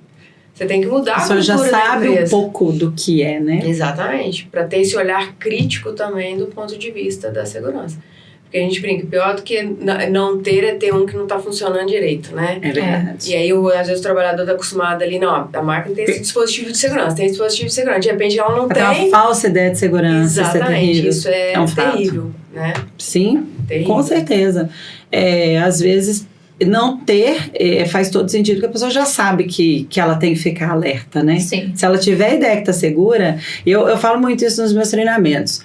Speaker 3: Você tem que mudar a
Speaker 1: pessoa
Speaker 3: cultura
Speaker 1: já sabe
Speaker 3: da
Speaker 1: um
Speaker 3: empresa.
Speaker 1: pouco do que é, né?
Speaker 3: Exatamente, para ter esse olhar crítico também do ponto de vista da segurança. Porque a gente brinca, pior do que não ter é ter um que não está funcionando direito, né?
Speaker 1: É verdade.
Speaker 3: E aí, às vezes, o trabalhador está acostumado ali, não, a máquina tem esse dispositivo de segurança, tem esse dispositivo de segurança. De repente, ela não
Speaker 1: Aquela
Speaker 3: tem.
Speaker 1: falsa ideia de segurança,
Speaker 3: Exatamente,
Speaker 1: isso é terrível.
Speaker 3: isso é
Speaker 1: um fato.
Speaker 3: terrível, né?
Speaker 1: Sim,
Speaker 3: Terrível.
Speaker 1: com certeza. Às vezes, não ter faz todo sentido, porque a pessoa já sabe que ela tem que ficar alerta, né?
Speaker 2: Sim.
Speaker 1: Se ela tiver a ideia que está segura, eu falo muito isso nos meus treinamentos.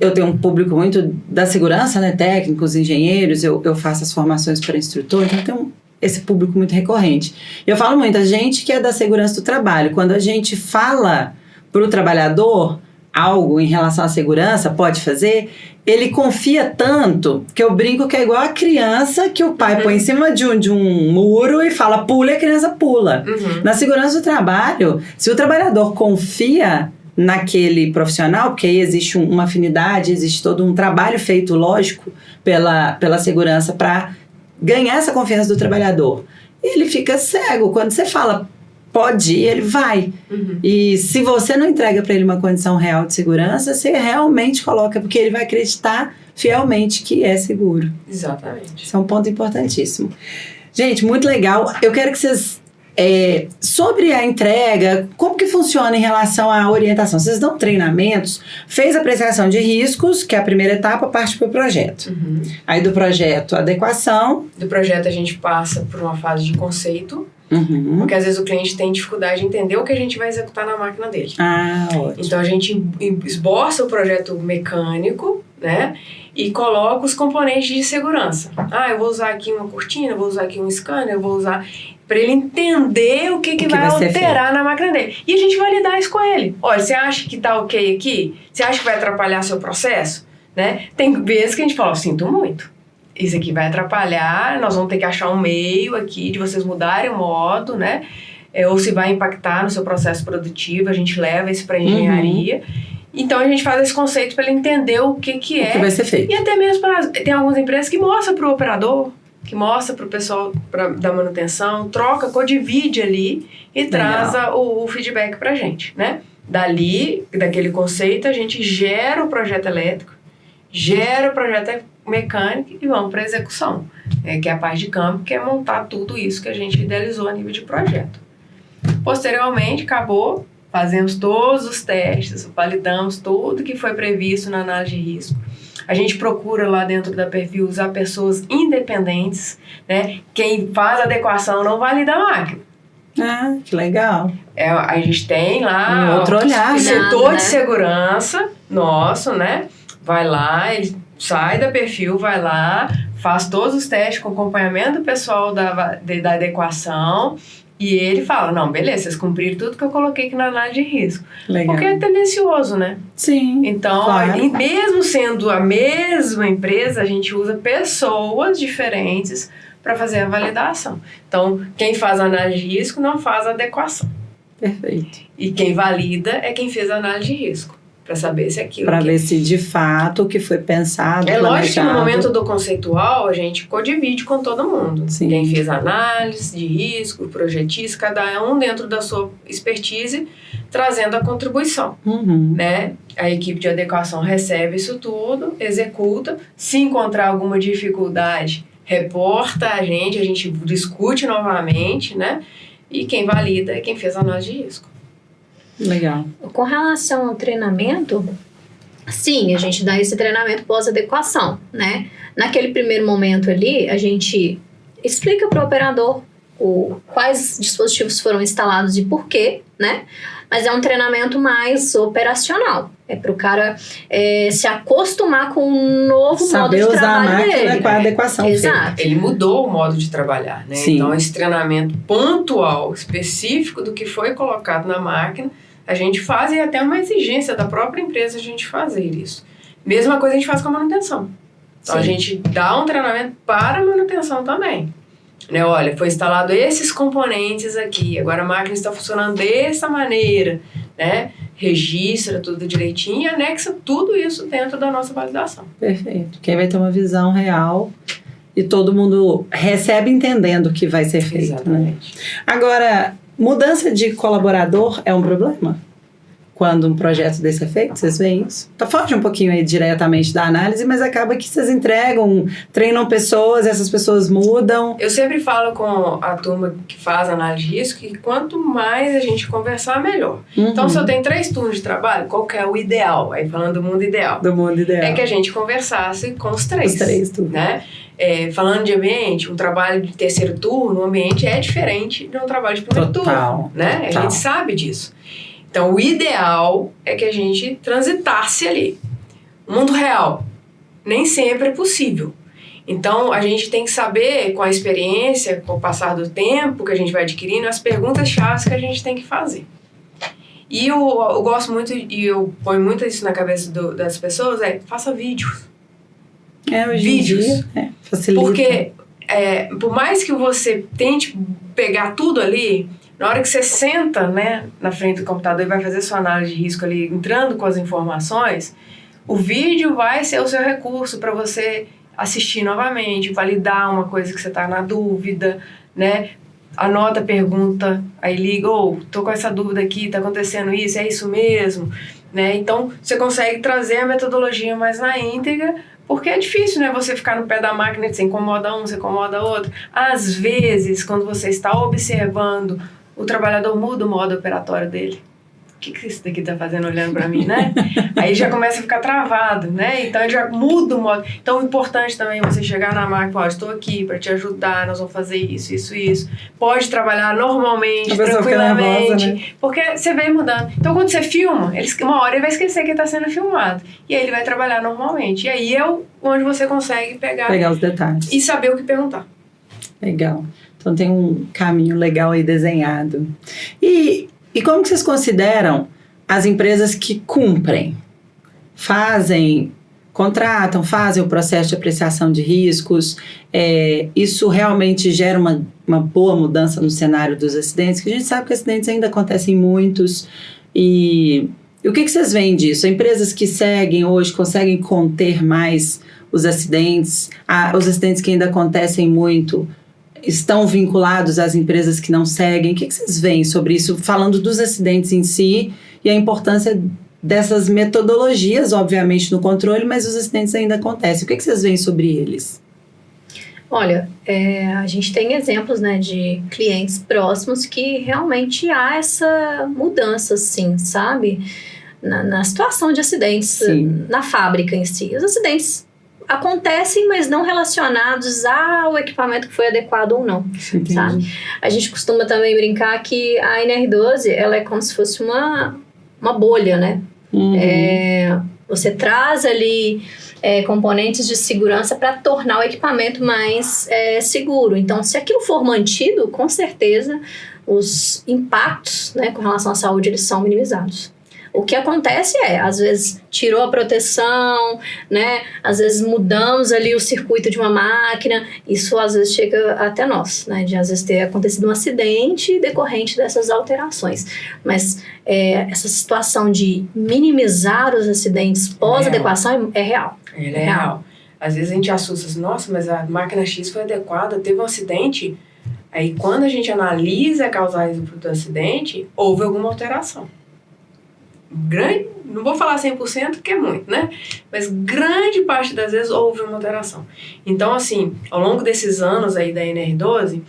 Speaker 1: Eu tenho um público muito da segurança, né? Técnicos, engenheiros, eu faço as formações para instrutor, então eu tenho esse público muito recorrente. Eu falo muito, a gente que é da segurança do trabalho, quando a gente fala para o trabalhador algo em relação à segurança, pode fazer, ele confia tanto que eu brinco que é igual a criança que o pai põe em cima de um muro e fala pula e a criança pula. Na segurança do trabalho, se o trabalhador confia naquele profissional, porque aí existe uma afinidade, existe todo um trabalho feito, lógico, pela segurança para ganhar essa confiança do trabalhador. Ele fica cego. Quando você fala pode ir, ele vai. E se você não entrega para ele uma condição real de segurança, você realmente coloca, porque ele vai acreditar fielmente que é seguro.
Speaker 3: Exatamente.
Speaker 1: Isso é um ponto importantíssimo. Gente, muito legal. Eu quero que vocês... sobre a entrega, como que funciona em relação à orientação? Vocês dão treinamentos, fez a apreciação de riscos, que é a primeira etapa, parte para o projeto. Aí do projeto, adequação.
Speaker 3: Do projeto a gente passa por uma fase de conceito, porque às vezes o cliente tem dificuldade de entender o que a gente vai executar na máquina dele.
Speaker 1: Ótimo.
Speaker 3: Então a gente esboça o projeto mecânico, né? E coloca os componentes de segurança. Eu vou usar aqui uma cortina, eu vou usar aqui um scanner, eu vou usar... para ele entender o que vai alterar na máquina dele. E a gente vai lidar isso com ele. Olha, você acha que tá ok aqui? Você acha que vai atrapalhar seu processo? Né? Tem vezes que a gente fala, sinto muito. Isso aqui vai atrapalhar, nós vamos ter que achar um meio aqui de vocês mudarem o modo, né? Ou se vai impactar no seu processo produtivo, a gente leva isso para engenharia. Então a gente faz esse conceito para ele entender o que é.
Speaker 1: O que vai ser feito.
Speaker 3: E até mesmo tem algumas empresas que mostram para o operador, que mostra para o pessoal da manutenção, troca, codivide ali e traz o feedback para a gente, né? Dali, daquele conceito, a gente gera o projeto elétrico, gera o projeto mecânico e vamos para a execução, que é a parte de campo, que é montar tudo isso que a gente idealizou a nível de projeto. Posteriormente, acabou, fazemos todos os testes, validamos tudo que foi previsto na análise de risco. A gente procura lá dentro da Perfil usar pessoas independentes, né? Quem faz a adequação não valida a máquina.
Speaker 1: Que legal.
Speaker 3: A gente tem lá
Speaker 1: outro olhar,
Speaker 3: o setor
Speaker 2: né?
Speaker 3: de segurança nosso, né? Vai lá, ele sai da Perfil, vai lá, faz todos os testes com acompanhamento do pessoal da adequação e ele fala, não, beleza, vocês cumpriram tudo que eu coloquei aqui na análise de risco.
Speaker 1: Legal.
Speaker 3: Porque é tendencioso, né?
Speaker 1: Sim,
Speaker 3: Então,
Speaker 1: claro.
Speaker 3: mesmo sendo a mesma empresa, a gente usa pessoas diferentes para fazer a validação. Então, quem faz a análise de risco não faz a adequação.
Speaker 1: Perfeito.
Speaker 3: E quem valida é quem fez a análise de risco, para saber se aquilo...
Speaker 1: Para ver se de fato o que foi pensado,
Speaker 3: É lógico que no
Speaker 1: planejado.
Speaker 3: momento do conceitual a gente codivide com todo mundo.
Speaker 1: Sim.
Speaker 3: Quem fez a análise de risco, o projetista, cada um dentro da sua expertise, trazendo a contribuição. Né? A equipe de adequação recebe isso tudo, executa. Se encontrar alguma dificuldade, reporta a gente discute novamente, né? E quem valida é quem fez a análise de risco.
Speaker 1: Legal.
Speaker 2: Com relação ao treinamento, sim, a gente dá esse treinamento pós-adequação, né? Naquele primeiro momento ali, a gente explica para o operador quais dispositivos foram instalados e por quê, né? mas é um treinamento mais operacional. É para o cara se acostumar com um novo modo de trabalho dele. Saber usar a máquina
Speaker 1: com a adequação.
Speaker 2: Exato.
Speaker 3: Ele mudou o modo de trabalhar, né?
Speaker 1: Sim.
Speaker 3: Então, esse treinamento pontual, específico do que foi colocado na máquina, a gente faz, e até uma exigência da própria empresa a gente fazer isso. Mesma coisa a gente faz com a manutenção. Então, a gente dá um treinamento para a manutenção também. Né? Olha, foi instalado esses componentes aqui, agora a máquina está funcionando dessa maneira, né? Registra tudo direitinho e anexa tudo isso dentro da nossa validação.
Speaker 1: Perfeito. Quem vai ter uma visão real e todo mundo recebe entendendo o que vai ser feito.
Speaker 3: Exatamente.
Speaker 1: Né? Agora, mudança de colaborador é um problema? Quando um projeto desse é feito, vocês veem isso? Foge um pouquinho aí diretamente da análise, mas acaba que vocês entregam, treinam pessoas, essas pessoas mudam.
Speaker 3: Eu sempre falo com a turma que faz análise de risco que quanto mais a gente conversar, melhor. Então, se eu tenho 3 turnos de trabalho, qual que é o ideal? Aí falando do mundo ideal.
Speaker 1: Do mundo ideal.
Speaker 3: É que a gente conversasse com os 3.
Speaker 1: Os 3 turnos.
Speaker 3: Né? Falando de ambiente, um trabalho de terceiro turno, o ambiente é diferente de um trabalho de primeiro turno. Né? A gente sabe disso. Então, o ideal é que a gente transitasse ali. O mundo real nem sempre é possível. Então, a gente tem que saber, com a experiência, com o passar do tempo que a gente vai adquirindo, as perguntas-chave que a gente tem que fazer. E eu gosto muito, e eu ponho muito isso na cabeça das pessoas, faça vídeos.
Speaker 1: Hoje em dia, facilita.
Speaker 3: Porque, por mais que você tente pegar tudo ali, na hora que você senta, né, na frente do computador e vai fazer sua análise de risco ali, entrando com as informações, o vídeo vai ser o seu recurso para você assistir novamente, validar uma coisa que você está na dúvida, né? Anota a pergunta, aí liga, tô com essa dúvida aqui, tá acontecendo isso, é isso mesmo? Né? Então, você consegue trazer a metodologia mais na íntegra, porque é difícil, né? Você ficar no pé da máquina, você incomoda um, você incomoda outro. Às vezes, quando você está observando, o trabalhador muda o modo operatório dele. O que isso daqui tá fazendo olhando para mim, né? Aí já começa a ficar travado, né? Então ele já muda o modo. Então o importante também é você chegar na máquina e falar, estou aqui para te ajudar, nós vamos fazer isso, isso, isso. Pode trabalhar normalmente, tranquilamente, nervosa, né? Porque você vem mudando. Então quando você filma, uma hora ele vai esquecer que está sendo filmado. E aí ele vai trabalhar normalmente. E aí é onde você consegue pegar
Speaker 1: os detalhes.
Speaker 3: E saber o que perguntar.
Speaker 1: Legal. Então tem um caminho legal aí desenhado. E como que vocês consideram as empresas que cumprem, contratam, fazem o processo de apreciação de riscos? Isso realmente gera uma boa mudança no cenário dos acidentes? Que a gente sabe que acidentes ainda acontecem muitos. E o que vocês veem disso? Empresas que seguem hoje conseguem conter mais os acidentes que ainda acontecem muito, estão vinculados às empresas que não seguem? O que vocês veem sobre isso, falando dos acidentes em si e a importância dessas metodologias, obviamente, no controle, mas os acidentes ainda acontecem. O que vocês veem sobre eles?
Speaker 2: Olha, a gente tem exemplos, né, de clientes próximos que realmente há essa mudança, assim, sabe? Na situação de acidentes, sim, na fábrica em si. Os acidentes acontecem, mas não relacionados ao equipamento que foi adequado ou não, entendi, sabe? A gente costuma também brincar que a NR12, ela é como se fosse uma bolha, né? Uhum. Você traz ali componentes de segurança para tornar o equipamento mais seguro. Então, se aquilo for mantido, com certeza os impactos, né, com relação à saúde, eles são minimizados. O que acontece às vezes, tirou a proteção, né? Às vezes mudamos ali o circuito de uma máquina, isso às vezes chega até nós, né? De às vezes ter acontecido um acidente decorrente dessas alterações. Mas essa situação de minimizar os acidentes pós-adequação é real.
Speaker 3: Ele é real. Às vezes a gente assusta assim, nossa, mas a máquina X foi adequada, teve um acidente. Aí quando a gente analisa a causais do acidente, houve alguma alteração. Não vou falar 100% porque é muito, né? Mas grande parte das vezes houve uma alteração. Então, assim, ao longo desses anos aí da NR12,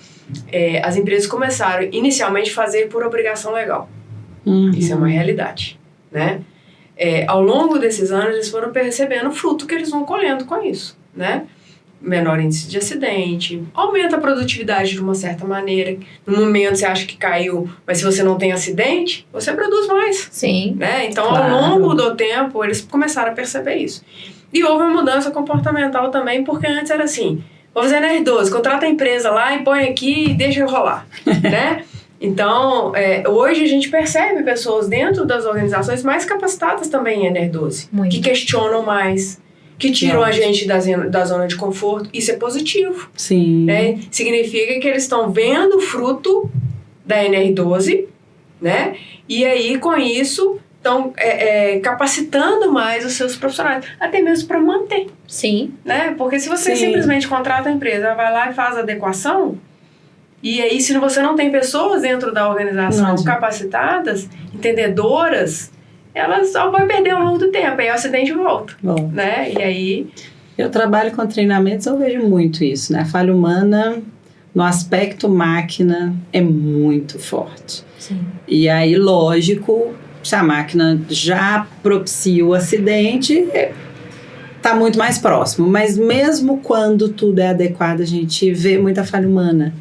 Speaker 3: as empresas começaram inicialmente a fazer por obrigação legal. Uhum. Isso é uma realidade, né? Ao longo desses anos, eles foram percebendo o fruto que eles vão colhendo com isso, né? menor índice de acidente, aumenta a produtividade de uma certa maneira. No momento você acha que caiu, mas se você não tem acidente, você produz mais.
Speaker 2: Sim.
Speaker 3: Né? Então,
Speaker 1: Claro.
Speaker 3: ao longo do tempo, eles começaram a perceber isso. E houve uma mudança comportamental também, porque antes era assim, vou fazer NR12, contrata a empresa lá e põe aqui e deixa rolar, né? Então, hoje a gente percebe pessoas dentro das organizações mais capacitadas também em NR12,
Speaker 2: Muito.
Speaker 3: que questionam mais, que tiram a gente da zona de conforto. Isso é positivo.
Speaker 1: Sim.
Speaker 3: Né? Significa que eles estão vendo o fruto da NR12, né? E aí, com isso, estão capacitando mais os seus profissionais, até mesmo para manter.
Speaker 2: Sim.
Speaker 3: Né? Porque se você
Speaker 1: Sim.
Speaker 3: simplesmente contrata a empresa, ela vai lá e faz a adequação, e aí se você não tem pessoas dentro da organização
Speaker 1: Não.
Speaker 3: capacitadas, entendedoras, elas só vão perder ao longo do tempo, aí o acidente volta.
Speaker 1: Bom,
Speaker 3: Né? E aí...
Speaker 1: eu trabalho com treinamentos, eu vejo muito isso, né? A falha humana, no aspecto máquina, é muito forte.
Speaker 2: Sim.
Speaker 1: E aí, lógico, se a máquina já propicia o acidente, está muito mais próximo. Mas mesmo quando tudo é adequado, a gente vê muita falha humana.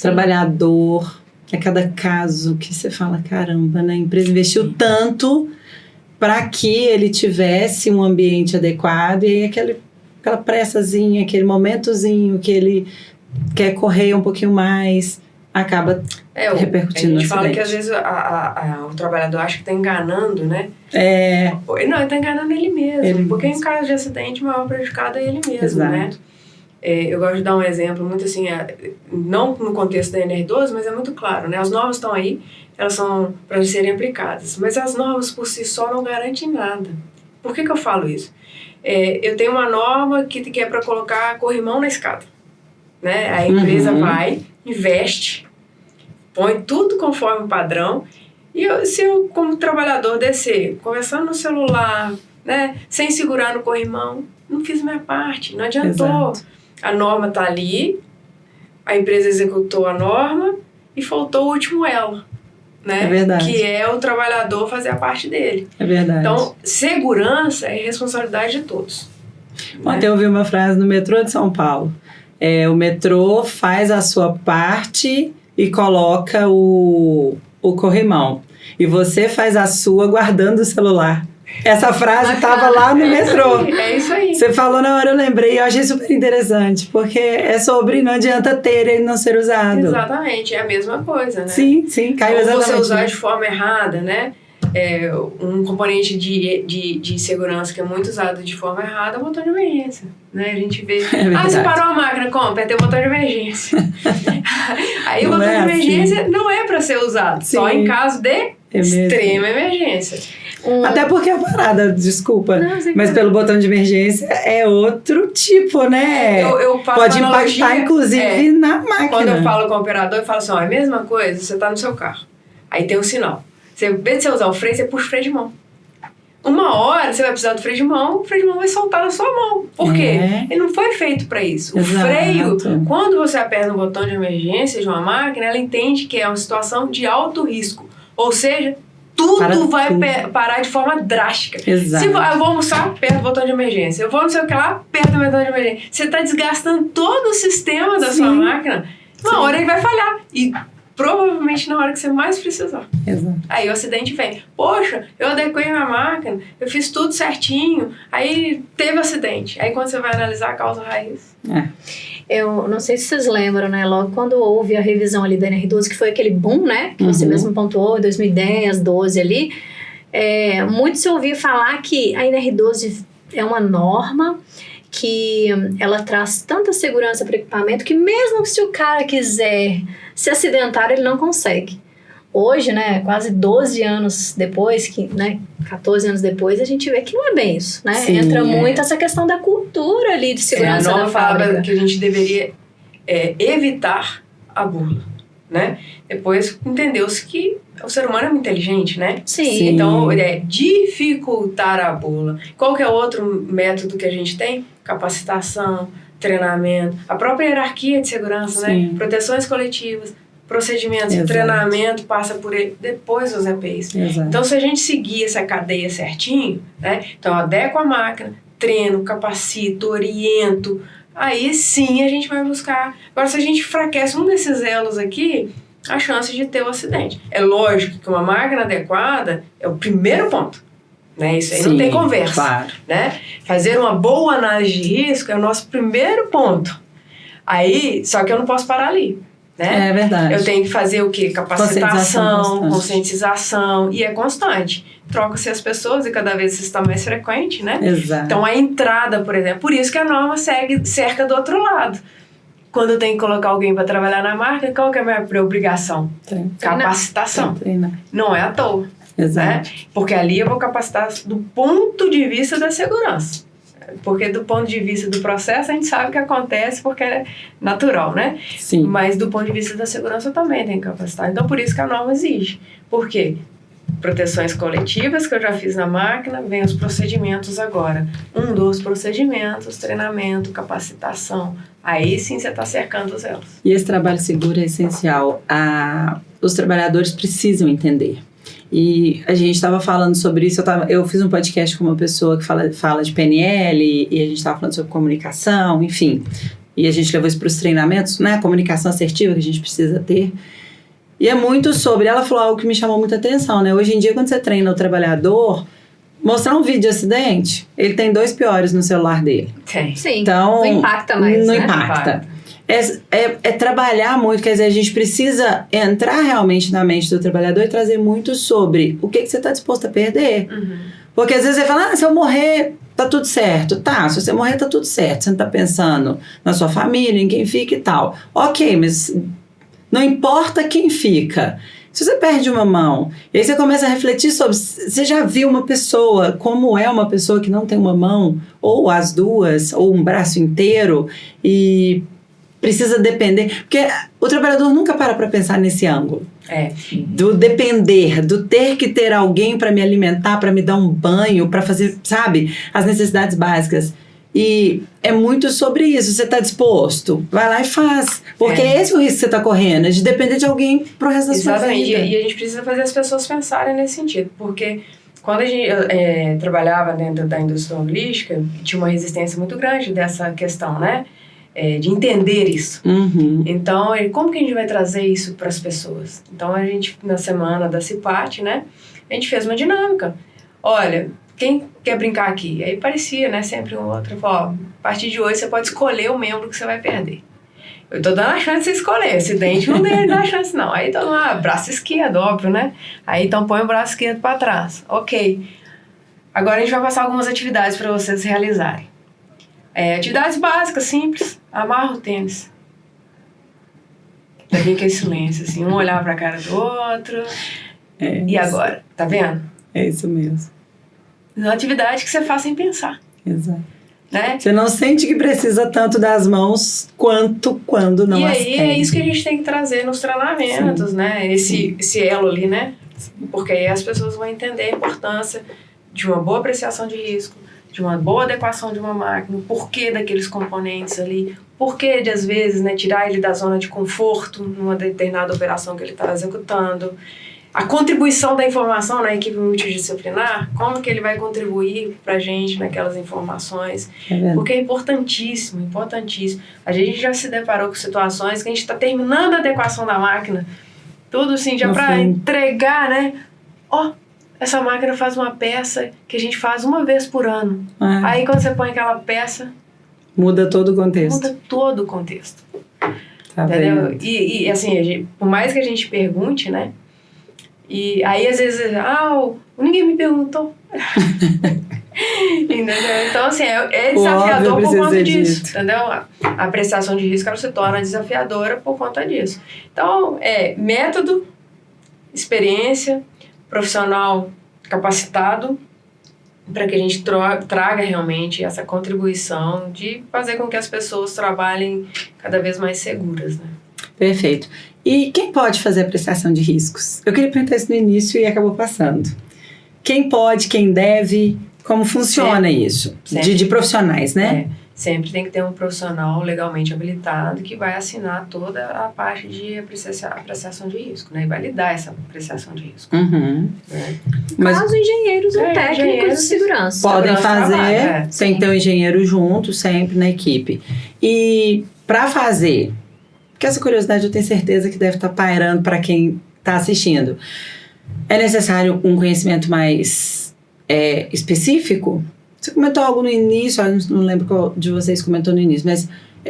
Speaker 1: Trabalhador, é cada caso que você fala, caramba, né? A empresa investiu tanto para que ele tivesse um ambiente adequado e aí aquela pressazinha, aquele momentozinho que ele quer correr um pouquinho mais, acaba repercutindo no
Speaker 3: acidente. A gente fala que às
Speaker 1: acidente.
Speaker 3: vezes o trabalhador acha que está enganando, né? Não, ele está enganando ele mesmo. Porque em caso de acidente, o maior prejudicado é ele mesmo,
Speaker 1: Exato.
Speaker 3: né? Eu gosto de dar um exemplo muito assim, não no contexto da NR12, mas é muito claro, né? As normas estão aí, elas são para serem aplicadas, mas as normas por si só não garantem nada. Por que eu falo isso? Eu tenho uma norma que é para colocar corrimão na escada, né? A empresa vai, investe, põe tudo conforme o padrão, e se eu, como trabalhador, descer, conversando no celular, né? Sem segurar no corrimão, não fiz minha parte, não adiantou.
Speaker 1: Exato.
Speaker 3: A norma está ali, a empresa executou a norma e faltou o último elo, né?
Speaker 1: É verdade.
Speaker 3: Que é o trabalhador fazer a parte dele.
Speaker 1: É verdade.
Speaker 3: Então, segurança é responsabilidade de todos.
Speaker 1: Ontem eu vi uma frase no metrô de São Paulo. O metrô faz a sua parte e coloca o corrimão. E você faz a sua guardando o celular. Essa frase estava lá no metrô.
Speaker 3: É isso aí.
Speaker 1: Você falou na hora, eu lembrei, e eu achei super interessante, porque é sobre não adianta ter ele não ser usado.
Speaker 3: Exatamente, é a mesma coisa, né?
Speaker 1: Sim, caiu exatamente.
Speaker 3: Ou você usar de forma errada, né? Um componente de segurança que é muito usado de forma errada é o botão de emergência, né? A gente vê, você parou a máquina, como? Apertei o botão de emergência. Aí o botão de emergência assim. Não é para ser usado, sim. Só em caso de extrema emergência.
Speaker 1: Até porque a parada, desculpa, mas pelo botão de emergência é outro tipo, né?
Speaker 3: Eu faço
Speaker 1: pode impactar, inclusive, na máquina.
Speaker 3: Quando eu falo com o operador, eu falo assim, é a mesma coisa, você tá no seu carro, aí tem um sinal. Você, em vez de você usar o freio, você puxa o freio de mão. Uma hora você vai precisar do freio de mão, o freio de mão vai soltar na sua mão. Por quê? Ele não foi feito para isso.
Speaker 1: Exato.
Speaker 3: O freio, quando você aperta no botão de emergência de uma máquina, ela entende que é uma situação de alto risco. Ou seja, tudo vai parar de forma drástica.
Speaker 1: Exato.
Speaker 3: Se eu vou almoçar, aperta o botão de emergência. Eu vou não sei o que lá, aperta o botão de emergência. Você está desgastando todo o sistema da sua máquina. Uma hora ele vai falhar. E provavelmente na hora que você mais precisar.
Speaker 1: Exato.
Speaker 3: Aí o acidente vem. Poxa, eu adequei minha máquina, eu fiz tudo certinho, aí teve acidente. Aí quando você vai analisar a causa raiz.
Speaker 2: Eu não sei se vocês lembram, né? Logo quando houve a revisão ali da NR12, que foi aquele boom, né? Que você mesmo pontuou, 2010, 12 ali. Muito se ouvia falar que a NR12 é uma norma que ela traz tanta segurança para o equipamento que mesmo se o cara quiser se acidentar, ele não consegue. Hoje, né, quase 12 anos depois, 14 anos depois, a gente vê que não é bem isso, né?
Speaker 1: Sim,
Speaker 2: entra muito essa questão da cultura ali de segurança da fábrica.
Speaker 3: Que a gente deveria evitar a burla, né? Depois entendeu-se que o ser humano é muito inteligente, né?
Speaker 2: Sim.
Speaker 3: Então, dificultar a burla. Qual que é outro método que a gente tem? Capacitação, treinamento, a própria hierarquia de segurança, né? Proteções coletivas, procedimentos, treinamento passa por ele, depois os EPIs.
Speaker 1: Exato.
Speaker 3: Então, se a gente seguir essa cadeia certinho, né? Então, eu adequo a máquina, treino, capacito, oriento, aí sim a gente vai buscar. Agora, se a gente enfraquece um desses elos aqui, a chance de ter o acidente. É lógico que uma máquina adequada é o primeiro ponto, né? Isso aí não tem conversa.
Speaker 1: Claro.
Speaker 3: Né? Fazer uma boa análise de risco é o nosso primeiro ponto. Aí, só que eu não posso parar ali. Né?
Speaker 1: É verdade.
Speaker 3: Eu tenho que fazer o quê? Capacitação, conscientização, e é constante. Troca-se as pessoas e cada vez isso está mais frequente, né?
Speaker 1: Exato.
Speaker 3: Então, a entrada, por exemplo, por isso que a norma cerca do outro lado. Quando eu tenho que colocar alguém para trabalhar na marca, qual que é a minha obrigação? Capacitação. Não é à toa.
Speaker 1: Exato.
Speaker 3: Né? Porque ali eu vou capacitar do ponto de vista da segurança. Porque do ponto de vista do processo, a gente sabe que acontece porque é natural, né?
Speaker 1: Sim.
Speaker 3: Mas do ponto de vista da segurança, eu também tenho que capacitar. Então, por isso que a norma exige. Por quê? Proteções coletivas que eu já fiz na máquina, vem os procedimentos agora. 2 procedimentos, treinamento, capacitação. Aí sim você está cercando os elos.
Speaker 1: E esse trabalho seguro é essencial. Os trabalhadores precisam entender. E a gente estava falando sobre isso, eu fiz um podcast com uma pessoa que fala de PNL e a gente estava falando sobre comunicação, enfim. E a gente levou isso para os treinamentos, né? Comunicação assertiva que a gente precisa ter. E é muito sobre, ela falou algo que me chamou muita atenção, né? Hoje em dia, quando você treina o trabalhador, mostrar um vídeo de acidente, ele tem 2 piores no celular dele.
Speaker 3: Tem.
Speaker 2: Sim,
Speaker 1: então,
Speaker 2: não impacta mais,
Speaker 1: não
Speaker 2: né?
Speaker 1: impacta. É trabalhar muito, quer dizer, a gente precisa entrar realmente na mente do trabalhador e trazer muito sobre o que você está disposto a perder.
Speaker 3: Uhum.
Speaker 1: Porque às vezes você fala, se eu morrer, tá tudo certo. Tá, se você morrer, tá tudo certo. Você não tá pensando na sua família, em quem fica e tal. Ok, mas não importa quem fica. Se você perde uma mão, e aí você começa a refletir sobre, você já viu uma pessoa, como é uma pessoa que não tem uma mão, ou as 2, ou um braço inteiro, e precisa depender, porque o trabalhador nunca para pensar nesse ângulo. Do depender, do ter que ter alguém para me alimentar, para me dar um banho, para fazer, sabe, as necessidades básicas. E é muito sobre isso. Você está disposto? Vai lá e faz. Porque é esse o risco que você está correndo, de depender de alguém pro resto da sua vida.
Speaker 3: E a gente precisa fazer as pessoas pensarem nesse sentido, porque quando a gente trabalhava dentro da indústria holística, tinha uma resistência muito grande dessa questão, né? De entender isso.
Speaker 1: Uhum.
Speaker 3: Então, como que a gente vai trazer isso para as pessoas? Então, a gente, na semana da CIPAT, né, a gente fez uma dinâmica. Olha, quem quer brincar aqui? Aí parecia, né, sempre um outro. Falou, a partir de hoje você pode escolher o membro que você vai perder. Eu tô dando a chance de você escolher. Esse dente não dá a chance, não. Aí todo mundo, braço esquerdo, óbvio, né? Aí então põe o braço esquerdo para trás. Ok. Agora a gente vai passar algumas atividades para vocês realizarem. Atividades básicas, simples. Amarra o tênis. Daí aquele silêncio, assim, um olhar pra cara do outro. E agora? Tá vendo?
Speaker 1: É isso mesmo.
Speaker 3: É uma atividade que você faz sem pensar.
Speaker 1: Exato.
Speaker 3: Né?
Speaker 1: Você não sente que precisa tanto das mãos quanto quando não as tem.
Speaker 3: E aí é isso que a gente tem que trazer nos treinamentos,
Speaker 1: Sim.
Speaker 3: né? Esse elo ali, né? Porque aí as pessoas vão entender a importância de uma boa apreciação de risco, de uma boa adequação de uma máquina, o porquê daqueles componentes ali, porquê de, às vezes, né, tirar ele da zona de conforto numa determinada operação que ele está executando, a contribuição da informação na equipe multidisciplinar, como que ele vai contribuir para a gente naquelas informações, porque é importantíssimo, importantíssimo. A gente já se deparou com situações que a gente está terminando a adequação da máquina, tudo assim, já para entregar, né? Essa máquina faz uma peça que a gente faz uma vez por ano. Aí quando você põe aquela peça...
Speaker 1: Muda todo o contexto.
Speaker 3: Muda todo o contexto.
Speaker 1: Tá
Speaker 3: entendeu?
Speaker 1: vendo?
Speaker 3: E assim, por mais que a gente pergunte, né? E aí às vezes, ninguém me perguntou. Entendeu? Então assim, é desafiador por conta disso. Entendeu? A apreciação de risco ela se torna desafiadora por conta disso. Então, método, experiência, profissional capacitado para que a gente traga realmente essa contribuição de fazer com que as pessoas trabalhem cada vez mais seguras, né?
Speaker 1: Perfeito. E quem pode fazer apreciação de riscos? Eu queria perguntar isso no início e acabou passando. Quem pode, quem deve, como funciona isso? De profissionais, né?
Speaker 3: sempre tem que ter um profissional legalmente habilitado que vai assinar toda a parte de apreciação de risco, né? E validar essa apreciação de risco.
Speaker 1: Uhum.
Speaker 3: Né?
Speaker 1: Mas
Speaker 2: caso engenheiros ou técnicos de segurança.
Speaker 1: podem fazer, tem
Speaker 3: Sim.
Speaker 1: que ter um engenheiro junto sempre na equipe. E para fazer, porque essa curiosidade eu tenho certeza que deve estar pairando para quem está assistindo, é necessário um conhecimento mais específico? Você comentou algo no início, eu não lembro qual de vocês comentou no início, mas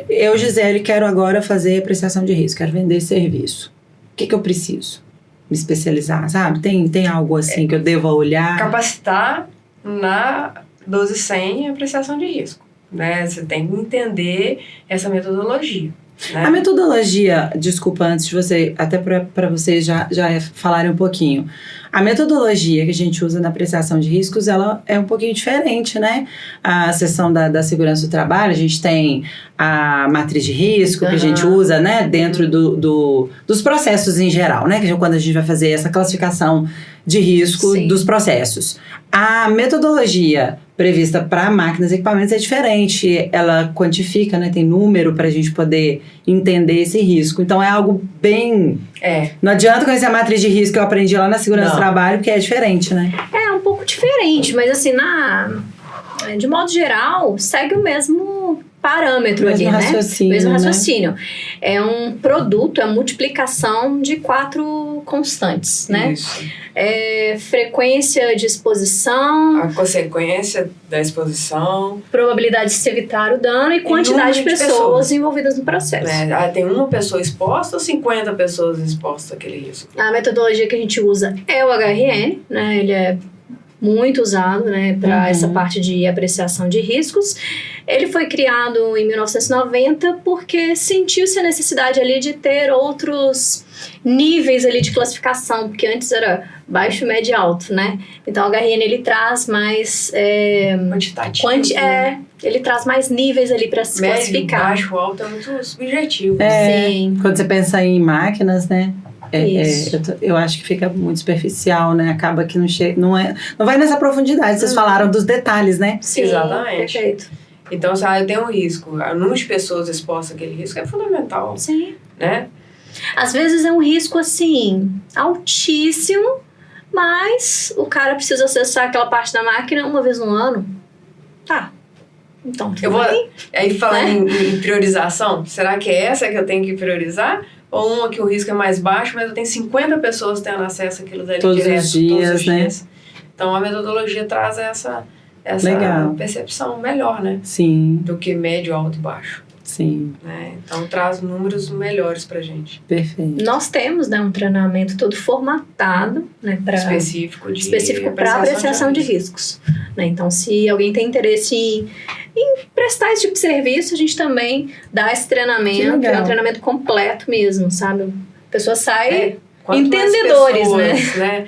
Speaker 1: eu, Gisele, quero agora fazer apreciação de risco, quero vender serviço. O que eu preciso? Me especializar, sabe? Tem algo assim que eu devo olhar?
Speaker 3: Capacitar na 12100 apreciação de risco, né? Você tem que entender essa metodologia. Né?
Speaker 1: A metodologia, desculpa, antes de você, até para vocês já falarem um pouquinho. A metodologia que a gente usa na apreciação de riscos, ela é um pouquinho diferente, né? A seção da segurança do trabalho, a gente tem a matriz de risco que a gente usa, né? Dentro dos processos em geral, né? Que é quando a gente vai fazer essa classificação de risco
Speaker 2: Sim.
Speaker 1: dos processos. A metodologia prevista para máquinas e equipamentos é diferente, ela quantifica, né? Tem número para a gente poder entender esse risco. Então é algo bem... Não adianta conhecer a matriz de risco que eu aprendi lá na segurança do trabalho, porque é diferente, né?
Speaker 2: É um pouco diferente, mas assim, de modo geral, segue o mesmo parâmetro ali, né? Mesmo raciocínio.
Speaker 1: Né?
Speaker 2: É um produto, é a multiplicação de 4 constantes, né?
Speaker 3: Isso.
Speaker 2: Frequência de exposição,
Speaker 3: A consequência da exposição.
Speaker 2: probabilidade de se evitar o dano e quantidade de pessoas envolvidas no processo.
Speaker 3: Né? Tem uma pessoa exposta ou 50 pessoas expostas àquele risco?
Speaker 2: A metodologia que a gente usa é o HRN, né? Ele é muito usado, né, para essa parte de apreciação de riscos. Ele foi criado em 1990 porque sentiu-se a necessidade ali de ter outros níveis ali de classificação, porque antes era baixo, médio e alto, né? Então o HRN ele traz mais
Speaker 3: Quantitativo.
Speaker 2: Ele traz mais níveis ali para se
Speaker 3: Médio,
Speaker 2: classificar.
Speaker 3: baixo, alto é muito subjetivo.
Speaker 2: Sim.
Speaker 1: Quando você pensa em máquinas, né? Eu acho que fica muito superficial, né? Acaba que não vai nessa profundidade. Vocês falaram dos detalhes, né?
Speaker 2: Sim,
Speaker 3: Exatamente.
Speaker 2: Perfeito.
Speaker 3: Então, se eu tenho um risco, o número de pessoas expostas àquele risco é fundamental.
Speaker 2: Sim.
Speaker 3: Né?
Speaker 2: Às vezes é um risco, assim, altíssimo, mas o cara precisa acessar aquela parte da máquina uma vez no ano. Tá. Então,
Speaker 3: Aí, falando em priorização, será que é essa que eu tenho que priorizar? Ou uma que o risco é mais baixo, mas eu tenho 50 pessoas tendo acesso àquilo dali
Speaker 1: todos
Speaker 3: direto,
Speaker 1: os dias,
Speaker 3: todos os
Speaker 1: né?
Speaker 3: dias. Então, a metodologia traz essa percepção melhor, né?
Speaker 1: Sim.
Speaker 3: Do que médio, alto e baixo.
Speaker 1: Sim.
Speaker 3: Né? Então, traz números melhores pra gente.
Speaker 1: Perfeito.
Speaker 2: Nós temos, né, um treinamento todo formatado, né,
Speaker 3: Específico
Speaker 2: para apreciação de riscos. Né? Então, se alguém tem interesse em prestar esse tipo de serviço, a gente também dá esse treinamento. É um treinamento completo mesmo, sabe? A pessoa sai entendedores,
Speaker 3: pessoas, né?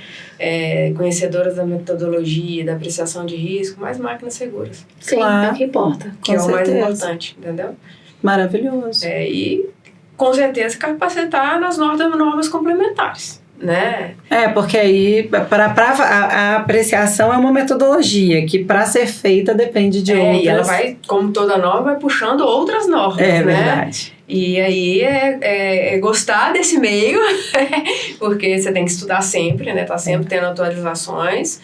Speaker 3: Conhecedoras da metodologia, da apreciação de risco, mais máquinas seguras.
Speaker 2: Sim, é o que importa.
Speaker 3: Que é o mais importante, entendeu?
Speaker 1: Maravilhoso.
Speaker 3: E, com certeza, capacitar nas normas complementares. Né?
Speaker 1: Porque aí a apreciação é uma metodologia que para ser feita depende de outras.
Speaker 3: E ela vai, como toda norma, vai puxando outras normas, né?
Speaker 1: Verdade.
Speaker 3: E aí é gostar desse meio, porque você tem que estudar sempre, né? Tá sempre tendo atualizações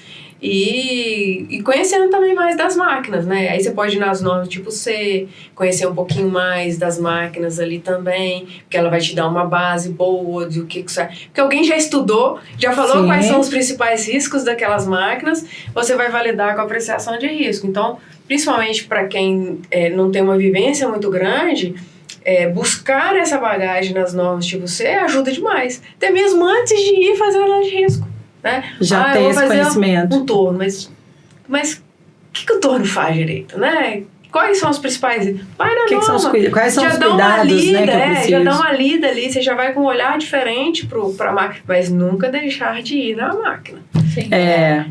Speaker 3: e conhecendo também mais das máquinas, né? Aí você pode ir nas normas tipo C, conhecer um pouquinho mais das máquinas ali também, porque ela vai te dar uma base boa de o que você... Porque alguém já estudou, já falou quais são os principais riscos daquelas máquinas, você vai validar com a apreciação de risco. Então, principalmente para quem não tem uma vivência muito grande, buscar essa bagagem nas normas tipo C ajuda demais. Até mesmo antes de ir fazer a análise de risco. Né?
Speaker 1: Já tem esse conhecimento.
Speaker 3: Um torno, mas o que o torno faz direito, né? Quais são os principais? Vai na norma.
Speaker 1: Quais são os cuidados, né, que eu preciso?
Speaker 3: Já dá uma lida ali, você já vai com um olhar diferente para a máquina, mas nunca deixar de ir na máquina.
Speaker 2: Sim.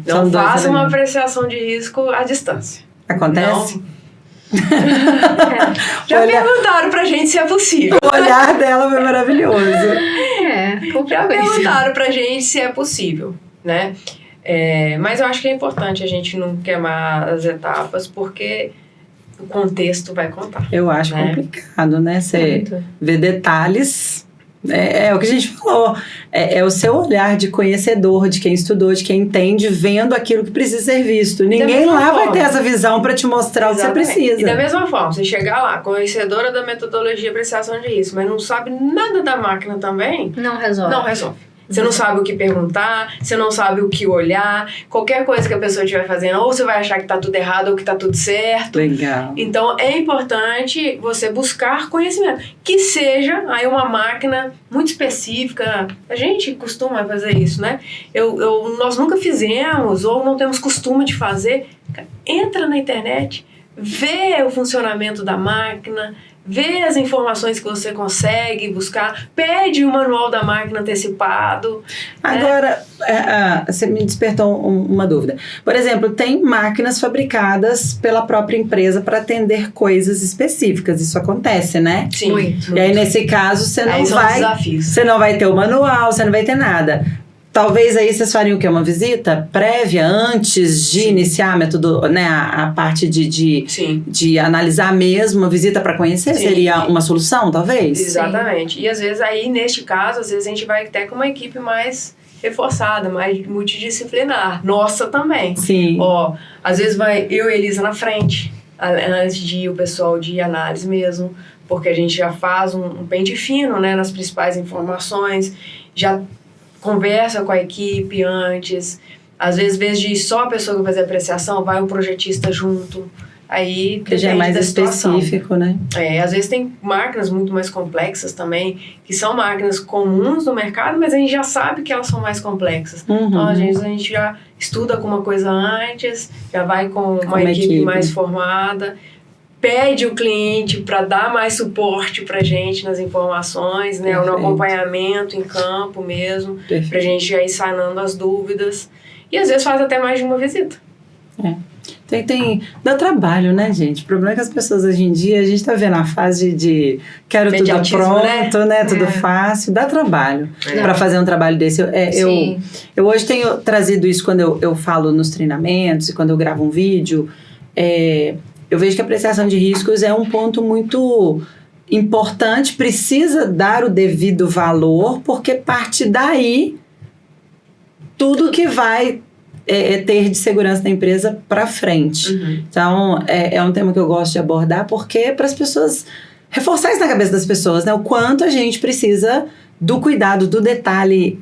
Speaker 3: Não faça uma apreciação de risco à distância.
Speaker 1: Acontece?
Speaker 3: Já perguntaram pra gente se é possível.
Speaker 1: O olhar dela foi maravilhoso.
Speaker 3: Já perguntaram pra gente se é possível, né? Mas eu acho que é importante a gente não queimar as etapas, porque o contexto vai contar.
Speaker 1: Eu acho complicado, né? Você vê detalhes. É o que a gente falou. É o seu olhar de conhecedor, de quem estudou, de quem entende, vendo aquilo que precisa ser visto. Ninguém lá vai ter essa visão para te mostrar o que você precisa.
Speaker 3: E da mesma forma, você chegar lá, conhecedora da metodologia de apreciação de risco, mas não sabe nada da máquina também,
Speaker 2: não resolve.
Speaker 3: Não resolve. Você não sabe o que perguntar, você não sabe o que olhar, qualquer coisa que a pessoa estiver fazendo, ou você vai achar que está tudo errado ou que está tudo certo.
Speaker 1: Legal.
Speaker 3: Então, é importante você buscar conhecimento. Que seja aí uma máquina muito específica. A gente costuma fazer isso, né? Nós nunca fizemos ou não temos costume de fazer. Entra na internet, vê o funcionamento da máquina, vê as informações que você consegue buscar, pede o manual da máquina antecipado.
Speaker 1: Agora, você me despertou uma dúvida. Por exemplo, tem máquinas fabricadas pela própria empresa para atender coisas específicas. Isso acontece, né?
Speaker 3: Sim. Muito.
Speaker 1: E aí, nesse caso, você não vai ter o manual, você não vai ter nada. Talvez aí vocês fariam o quê? Uma visita prévia antes de iniciar a parte de analisar mesmo, uma visita para conhecer? Sim. Seria uma solução, talvez?
Speaker 3: Exatamente. Sim. E às vezes aí, neste caso, às vezes a gente vai até com uma equipe mais reforçada, mais multidisciplinar. Nossa também.
Speaker 1: Sim.
Speaker 3: Às vezes vai eu e a Elisa na frente, antes de ir o pessoal de análise mesmo, porque a gente já faz um pente fino, né, nas principais informações, já conversa com a equipe antes. Às vezes, em vez de só a pessoa que vai fazer a apreciação, vai um projetista junto. Aí
Speaker 1: que já é mais específico, né?
Speaker 3: Às vezes tem máquinas muito mais complexas também, que são máquinas comuns no mercado, mas a gente já sabe que elas são mais complexas.
Speaker 1: Uhum.
Speaker 3: Então, às vezes, a gente já estuda com uma coisa antes, já vai com uma equipe mais formada, pede o cliente para dar mais suporte para a gente nas informações, né, no acompanhamento em campo mesmo, para a gente já ir sanando as dúvidas. E às vezes faz até mais de uma visita.
Speaker 1: Dá trabalho, né, gente? O problema é que as pessoas hoje em dia, a gente tá vendo a fase de quero tudo pronto, né? Tudo fácil. Dá trabalho para fazer um trabalho desse. Eu hoje tenho trazido isso quando eu falo nos treinamentos e quando eu gravo um vídeo. Eu vejo que a apreciação de riscos é um ponto muito importante, precisa dar o devido valor, porque parte daí tudo que vai ter de segurança da empresa para frente. Uhum. Então, é um tema que eu gosto de abordar, porque para as pessoas, reforçar isso na cabeça das pessoas, né? O quanto a gente precisa do cuidado, do detalhe,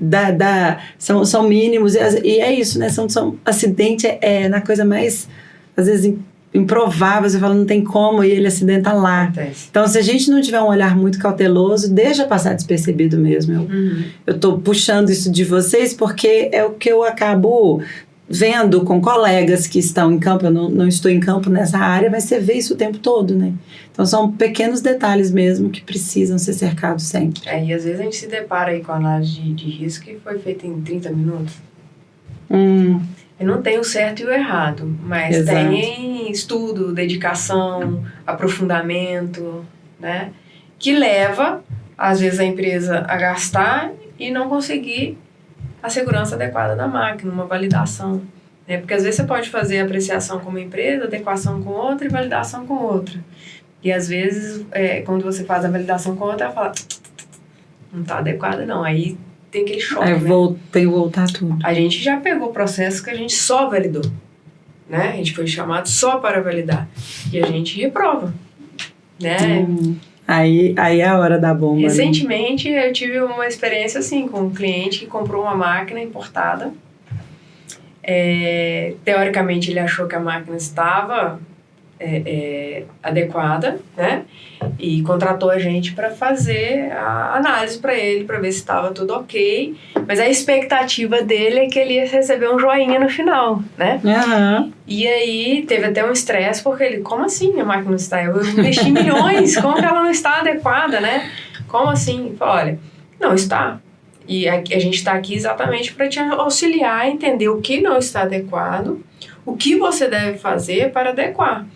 Speaker 1: são mínimos, e é isso, né? Acidente na coisa mais, às vezes, improvável, você fala, não tem como, e ele acidenta lá. Acontece. Então, se a gente não tiver um olhar muito cauteloso, deixa passar despercebido mesmo. Eu tô puxando isso de vocês porque é o que eu acabo vendo com colegas que estão em campo. Eu não estou em campo nessa área, mas você vê isso o tempo todo, né? Então, são pequenos detalhes mesmo que precisam ser cercados sempre.
Speaker 3: E às vezes a gente se depara aí com a análise de risco que foi feita em 30 minutos. Não tem o certo e o errado, mas tem estudo, dedicação, aprofundamento, né? Que leva, às vezes, a empresa a gastar e não conseguir a segurança adequada da máquina, uma validação. Né? Porque às vezes você pode fazer apreciação com uma empresa, adequação com outra e validação com outra. E às vezes, quando você faz a validação com outra, ela fala, não está adequada não, aí tem aquele choque, né?
Speaker 1: Tem que voltar tudo.
Speaker 3: A gente já pegou processos que a gente só validou, né? A gente foi chamado só para validar. E a gente reprova, né?
Speaker 1: Aí é a hora da bomba.
Speaker 3: Recentemente, eu tive uma experiência assim, com um cliente que comprou uma máquina importada. Teoricamente, ele achou que a máquina estava adequada, né? E contratou a gente para fazer a análise para ele, para ver se estava tudo ok. Mas a expectativa dele é que ele ia receber um joinha no final, né?
Speaker 1: Uhum.
Speaker 3: E aí teve até um estresse, porque ele, como assim a máquina não está? Eu investi milhões, como que ela não está adequada, né? Como assim? Olha, não está. E a gente está aqui exatamente para te auxiliar a entender o que não está adequado, o que você deve fazer para adequar.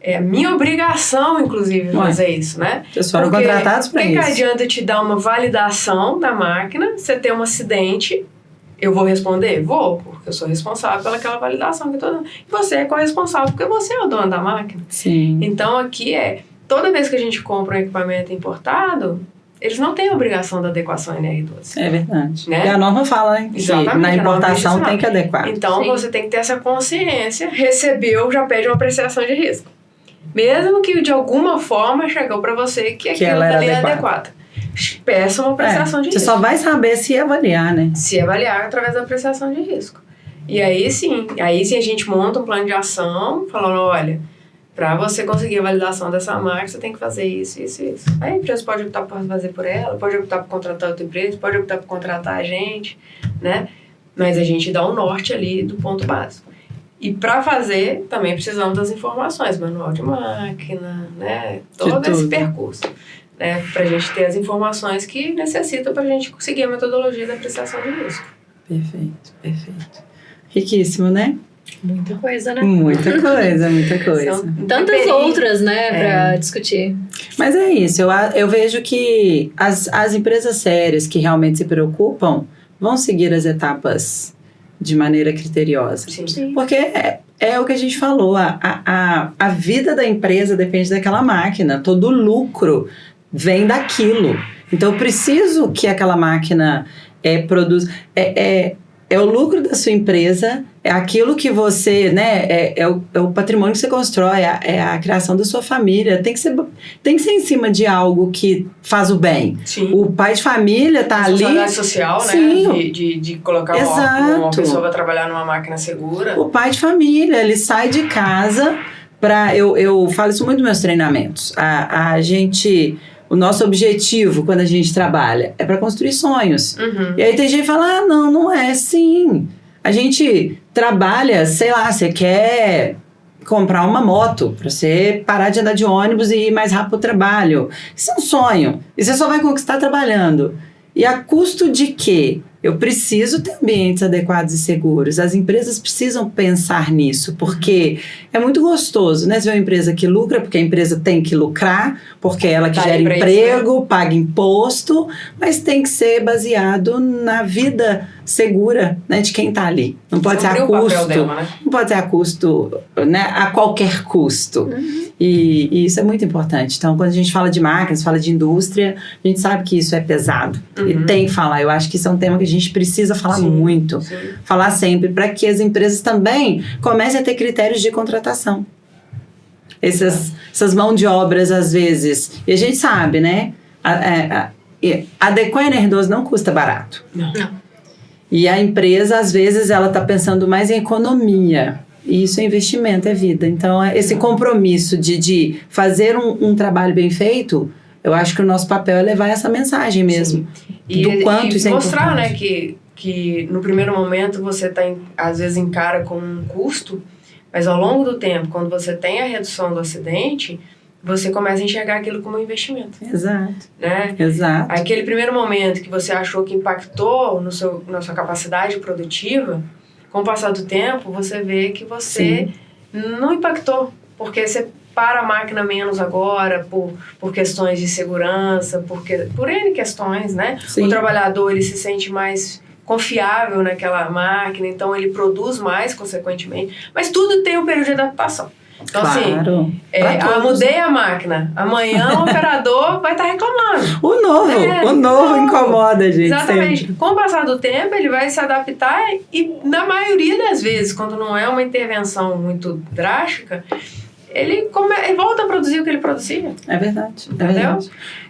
Speaker 3: É minha obrigação, inclusive, fazer isso, né?
Speaker 1: Vocês foram contratados para isso.
Speaker 3: Porque adianta te dar uma validação da máquina, você ter um acidente, Eu vou responder? Vou, porque eu sou responsável pelaquela validação que eu tô dando. E você é corresponsável, porque você é o dono da máquina.
Speaker 1: Sim.
Speaker 3: Então, aqui toda vez que a gente compra um equipamento importado, eles não têm a obrigação da adequação NR12.
Speaker 1: É verdade.
Speaker 3: Né?
Speaker 1: E a norma fala, né?
Speaker 3: Exatamente,
Speaker 1: Que na importação tem que adequar.
Speaker 3: Então, você tem que ter essa consciência. Recebeu, já pede uma apreciação de risco. Mesmo que de alguma forma chegou para você que aquilo ali é adequado. Peça uma apreciação de risco.
Speaker 1: Você só vai saber se avaliar, né?
Speaker 3: Se avaliar através da apreciação de risco. E aí sim a gente monta um plano de ação, falando, olha, para você conseguir a validação dessa marca, você tem que fazer isso, isso, isso. Aí a empresa pode optar por fazer por ela, pode optar por contratar outra empresa, pode optar por contratar a gente, né? Mas a gente dá o norte ali do ponto básico. E para fazer, também precisamos das informações, manual de máquina, né? Todo esse percurso. Né, para a gente ter as informações que necessita para a gente conseguir a metodologia da apreciação de risco.
Speaker 1: Perfeito. Riquíssimo, né?
Speaker 2: Muita coisa, né?
Speaker 1: Muita coisa.
Speaker 2: Tantas outras, né, para discutir.
Speaker 1: Mas é isso, eu vejo que as empresas sérias que realmente se preocupam vão seguir as etapas de maneira criteriosa.
Speaker 3: Sim.
Speaker 1: Porque é o que a gente falou, a vida da empresa depende daquela máquina, todo lucro vem daquilo. Então, eu preciso que aquela máquina produza... É o lucro da sua empresa, é aquilo que você, né, é o patrimônio que você constrói, é a criação da sua família. Tem que ser em cima de algo que faz o bem.
Speaker 3: Sim.
Speaker 1: O pai de família tá ali...
Speaker 3: Responsabilidade social,
Speaker 1: Sim.
Speaker 3: né? De colocar uma pessoa para trabalhar numa máquina segura.
Speaker 1: O pai de família, ele sai de casa para... Eu falo isso muito nos meus treinamentos. A gente... O nosso objetivo, quando a gente trabalha, é para construir sonhos.
Speaker 3: Uhum.
Speaker 1: E aí tem gente que fala, não é sim. A gente trabalha, sei lá, você quer comprar uma moto para você parar de andar de ônibus e ir mais rápido para o trabalho. Isso é um sonho. E você só vai conquistar trabalhando. E a custo de quê? Eu preciso ter ambientes adequados e seguros. As empresas precisam pensar nisso, porque é muito gostoso, né? Você vê uma empresa que lucra, porque a empresa tem que lucrar, porque é ela que gera emprego, paga imposto, mas tem que ser baseado na vida segura, né, de quem está ali. Não pode ser a custo. Dela, né? Não pode ser a custo, né, a qualquer custo.
Speaker 2: Uhum.
Speaker 1: E isso é muito importante. Então, quando a gente fala de máquinas, fala de indústria, a gente sabe que isso é pesado.
Speaker 3: Uhum.
Speaker 1: E tem que falar. Eu acho que isso é um tema que a gente precisa falar muito.
Speaker 3: Sim.
Speaker 1: Falar sempre, para que as empresas também comecem a ter critérios de contratação. Essas mãos de obras, às vezes. E a gente sabe, né? Adequar a NR12 não custa barato.
Speaker 3: Não.
Speaker 1: E a empresa, às vezes, ela está pensando mais em economia. E isso é investimento, é vida. Então, esse compromisso de fazer um trabalho bem feito, eu acho que o nosso papel é levar essa mensagem mesmo. Do quanto isso é importante.
Speaker 3: Mostrar, né, que no primeiro momento você às vezes encara com um custo, mas ao longo do tempo, quando você tem a redução do acidente, você começa a enxergar aquilo como um investimento.
Speaker 1: Exato.
Speaker 3: Né?
Speaker 1: Exato.
Speaker 3: Aquele primeiro momento que você achou que impactou na sua capacidade produtiva, com o passar do tempo, você vê que você não impactou, porque você para a máquina menos agora, por questões de segurança, por N questões, né?
Speaker 1: Sim.
Speaker 3: O trabalhador, ele se sente mais confiável naquela máquina, então ele produz mais, consequentemente. Mas tudo tem um período de adaptação. Então,
Speaker 1: claro.
Speaker 3: assim, mudei a máquina. Amanhã o operador vai estar reclamando.
Speaker 1: O novo incomoda a gente.
Speaker 3: Exatamente.
Speaker 1: Sempre.
Speaker 3: Com o passar do tempo, ele vai se adaptar e, na maioria das vezes, quando não é uma intervenção muito drástica, ele volta a produzir o que ele produzia.
Speaker 1: É verdade.
Speaker 3: Entendeu?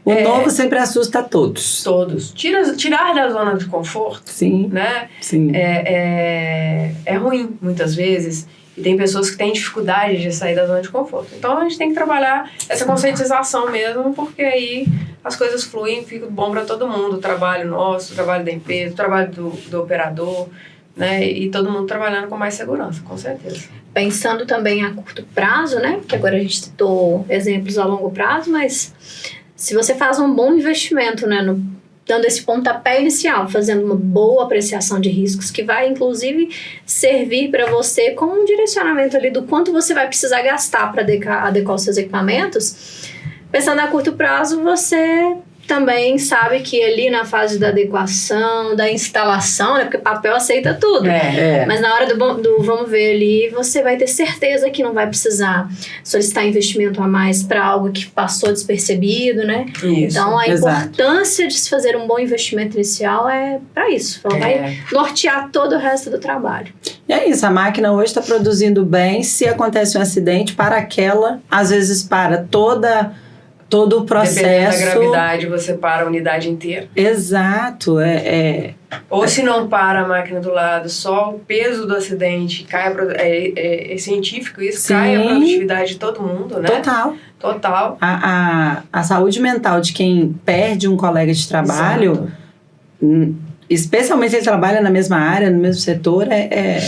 Speaker 1: O novo sempre assusta todos.
Speaker 3: Todos. Tirar da zona de conforto.
Speaker 1: Sim.
Speaker 3: Né?
Speaker 1: Sim.
Speaker 3: É ruim, muitas vezes. E tem pessoas que têm dificuldade de sair da zona de conforto. Então, a gente tem que trabalhar essa conscientização mesmo, porque aí as coisas fluem, fica bom para todo mundo. O trabalho nosso, o trabalho da empresa, o trabalho do operador, né? E todo mundo trabalhando com mais segurança, com certeza.
Speaker 2: Pensando também a curto prazo, né? Porque agora a gente citou exemplos a longo prazo, mas se você faz um bom investimento, né, dando esse pontapé inicial, fazendo uma boa apreciação de riscos, que vai, inclusive, servir para você com um direcionamento ali do quanto você vai precisar gastar para adequar os seus equipamentos. Pensando a curto prazo, você também sabe que ali na fase da adequação, da instalação, né? Porque papel aceita tudo. Mas na hora do vamos ver ali, você vai ter certeza que não vai precisar solicitar investimento a mais para algo que passou despercebido, né?
Speaker 3: Isso.
Speaker 2: Então, a
Speaker 1: Exato.
Speaker 2: importância de se fazer um bom investimento inicial é para isso. Ela vai nortear todo o resto do trabalho.
Speaker 1: E é isso, a máquina hoje está produzindo bem. Se acontece um acidente, para aquela, às vezes para todo o processo.
Speaker 3: Dependendo da gravidade, você para a unidade inteira.
Speaker 1: Exato.
Speaker 3: Ou se não para a máquina do lado, só o peso do acidente cai é científico isso,
Speaker 1: Sim.
Speaker 3: cai a produtividade de todo mundo, né?
Speaker 1: Total. A saúde mental de quem perde um colega de trabalho, especialmente se ele trabalha na mesma área, no mesmo setor, é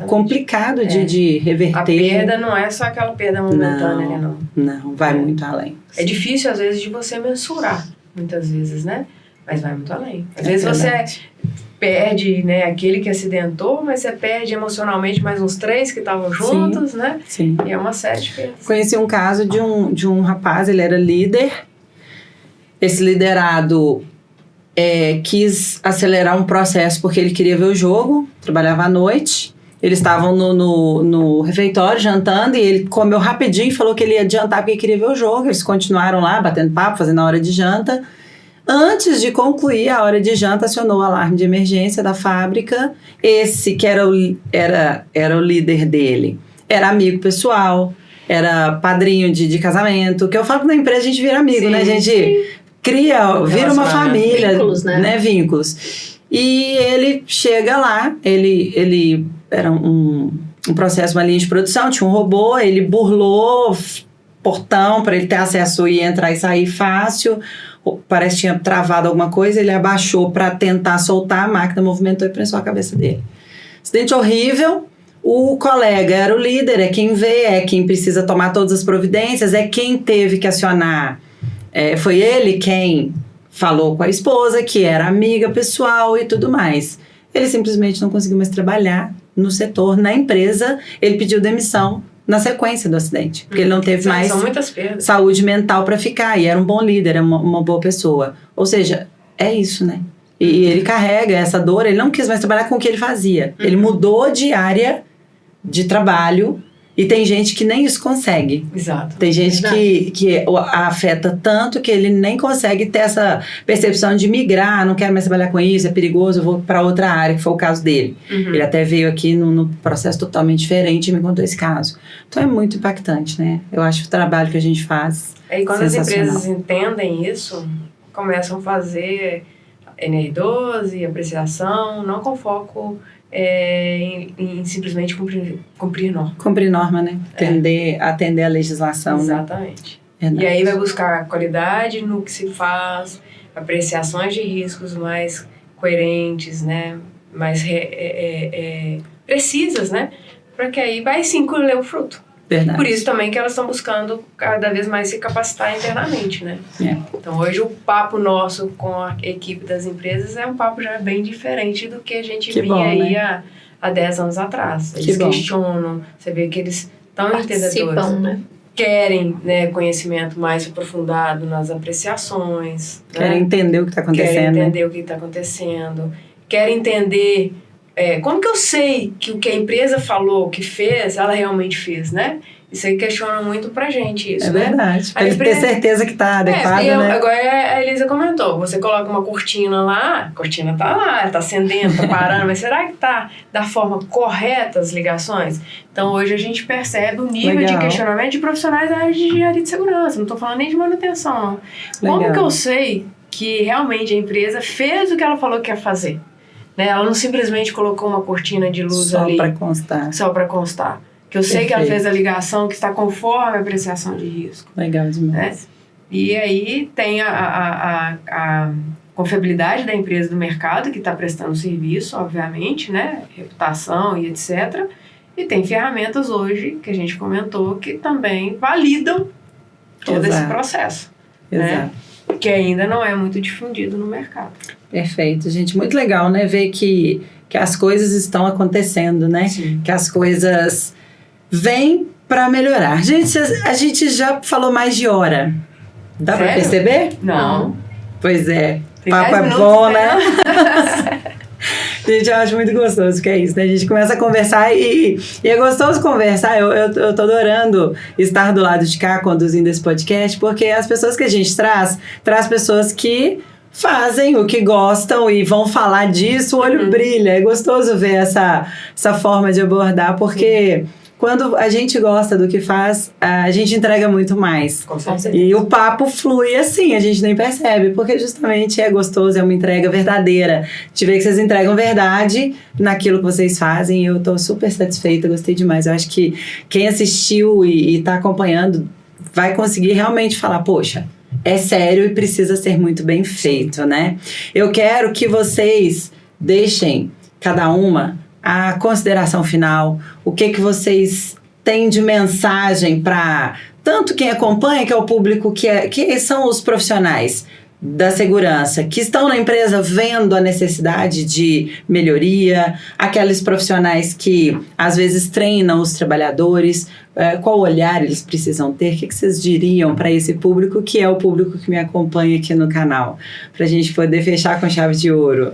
Speaker 1: complicado de reverter.
Speaker 3: A perda não é só aquela perda momentânea, né?
Speaker 1: Não, vai muito além.
Speaker 3: É difícil, às vezes, de você mensurar, muitas vezes, né? Mas vai muito além. Às vezes você perde, né, aquele que acidentou, mas você perde emocionalmente mais uns 3 que estavam juntos, né?
Speaker 1: Sim.
Speaker 3: E é uma série de perdas.
Speaker 1: Conheci um caso de um rapaz, ele era líder. Esse liderado quis acelerar um processo porque ele queria ver o jogo, trabalhava à noite. Eles estavam no refeitório jantando e ele comeu rapidinho e falou que ele ia adiantar porque queria ver o jogo. Eles continuaram lá, batendo papo, fazendo a hora de janta. Antes de concluir a hora de janta, acionou o alarme de emergência da fábrica. Esse que era o líder dele, era amigo pessoal, era padrinho de casamento. Que eu falo que na empresa a gente vira amigo, né? A gente vira uma família,
Speaker 2: vínculos, né?
Speaker 1: Vínculos. E ele chega lá, ele era um processo, uma linha de produção, tinha um robô, ele burlou portão para ele ter acesso e entrar e sair fácil. Parece que tinha travado alguma coisa, ele abaixou para tentar soltar, a máquina movimentou e prensou a cabeça dele. Acidente horrível. O colega era o líder, é quem vê, é quem precisa tomar todas as providências, é quem teve que acionar. Foi ele quem falou com a esposa, que era amiga pessoal e tudo mais. Ele simplesmente não conseguiu mais trabalhar no setor, na empresa. Ele pediu demissão na sequência do acidente, porque ele não teve mais
Speaker 3: São muitas perdas.
Speaker 1: Saúde mental para ficar, e era um bom líder, era uma boa pessoa. Ou seja, é isso, né? E ele carrega essa dor, ele não quis mais trabalhar com o que ele fazia. Ele mudou de área de trabalho. E tem gente que nem isso consegue.
Speaker 3: Exato.
Speaker 1: Tem gente que afeta tanto que ele nem consegue ter essa percepção de migrar, não quero mais trabalhar com isso, é perigoso, eu vou para outra área, que foi o caso dele. Ele até veio aqui num processo totalmente diferente e me contou esse caso. Então é muito impactante, né? Eu acho que o trabalho que a gente faz
Speaker 3: E quando as empresas entendem isso, começam a fazer NR12, apreciação, não com foco em simplesmente cumprir norma.
Speaker 1: Cumprir norma, né? Atender a legislação.
Speaker 3: Exatamente.
Speaker 1: Né?
Speaker 3: E aí vai buscar qualidade no que se faz, apreciações de riscos mais coerentes, né? Mais precisas, né? Para que aí vai sim colher o fruto.
Speaker 1: Verdade.
Speaker 3: Por isso também que elas estão buscando cada vez mais se capacitar internamente, né? Então hoje o papo nosso com a equipe das empresas é um papo já bem diferente do que a gente vinha aí há 10 anos atrás. Eles questionam, você vê que eles estão entendedores.
Speaker 2: Né?
Speaker 3: Querem, né, conhecimento mais aprofundado nas apreciações.
Speaker 1: Querem entender o que está acontecendo.
Speaker 3: Querem entender o que está acontecendo. Querem entender como que eu sei que o que a empresa falou que fez, ela realmente fez, né? Isso aí questiona muito pra gente, isso,
Speaker 1: né? Verdade. Pra ter certeza que tá adequado, né?
Speaker 3: Agora a Elisa comentou, você coloca uma cortina lá, a cortina tá lá, tá acendendo, tá parando, mas será que tá da forma correta as ligações? Então hoje a gente percebe o nível de questionamento de profissionais da área de engenharia de segurança, não tô falando nem de manutenção, não. Como que eu sei que realmente a empresa fez o que ela falou que ia fazer? Né? Ela não simplesmente colocou uma cortina de luz ali. Só para constar. Que eu sei que ela fez a ligação que está conforme a apreciação de risco.
Speaker 1: Legal demais.
Speaker 3: Né? E aí tem a confiabilidade da empresa do mercado que está prestando serviço, obviamente, né? Reputação e etc. E tem ferramentas hoje, que a gente comentou, que também validam todo esse processo.
Speaker 1: Exato.
Speaker 3: Né? Que ainda não é muito difundido no mercado.
Speaker 1: Perfeito, gente. Muito legal, né? Ver que as coisas estão acontecendo, né?
Speaker 3: Sim.
Speaker 1: Que as coisas vêm para melhorar. Gente, a gente já falou mais de hora. Dá para perceber?
Speaker 3: Não.
Speaker 1: Pois é.
Speaker 3: Tem
Speaker 1: Papo
Speaker 3: 10
Speaker 1: é
Speaker 3: minutos,
Speaker 1: bom, né? Gente, eu acho muito gostoso que é isso, né? A gente começa a conversar e é gostoso conversar. Eu tô adorando estar do lado de cá conduzindo esse podcast, porque as pessoas que a gente traz pessoas que fazem o que gostam e vão falar disso, o olho brilha. É gostoso ver essa forma de abordar, porque quando a gente gosta do que faz, a gente entrega muito mais.
Speaker 3: Com certeza.
Speaker 1: E o papo flui assim, a gente nem percebe, porque justamente é gostoso, é uma entrega verdadeira. De ver que vocês entregam verdade naquilo que vocês fazem, e eu tô super satisfeita, gostei demais. Eu acho que quem assistiu e tá acompanhando vai conseguir realmente falar, poxa, é sério e precisa ser muito bem feito, né? Eu quero que vocês deixem, cada uma, a consideração final, o que vocês têm de mensagem para tanto quem acompanha, que é o público, que são os profissionais da segurança, que estão na empresa vendo a necessidade de melhoria, aqueles profissionais que às vezes treinam os trabalhadores, qual olhar eles precisam ter, o que vocês diriam para esse público, que é o público que me acompanha aqui no canal, para a gente poder fechar com chave de ouro?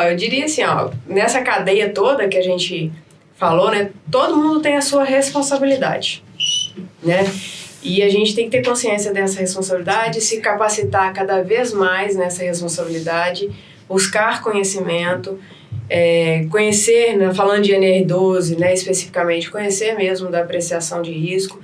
Speaker 3: Eu diria assim, nessa cadeia toda que a gente falou, né, todo mundo tem a sua responsabilidade, né? E a gente tem que ter consciência dessa responsabilidade, se capacitar cada vez mais nessa responsabilidade, buscar conhecimento, conhecer, né, falando de NR12, né, especificamente, conhecer mesmo da apreciação de risco,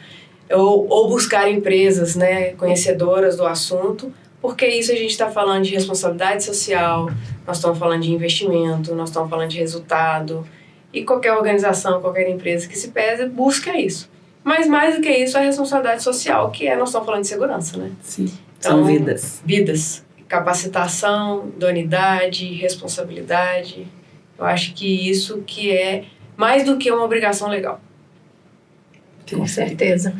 Speaker 3: ou buscar empresas, né, conhecedoras do assunto, porque isso a gente está falando de responsabilidade social, nós estamos falando de investimento, nós estamos falando de resultado, e qualquer organização, qualquer empresa que se pese, busca isso. Mas mais do que isso, a responsabilidade social, que nós estamos falando de segurança, né?
Speaker 1: Sim,
Speaker 3: então,
Speaker 1: são vidas.
Speaker 3: Vidas, capacitação, idoneidade, responsabilidade. Eu acho que isso que é mais do que uma obrigação legal.
Speaker 2: Com certeza.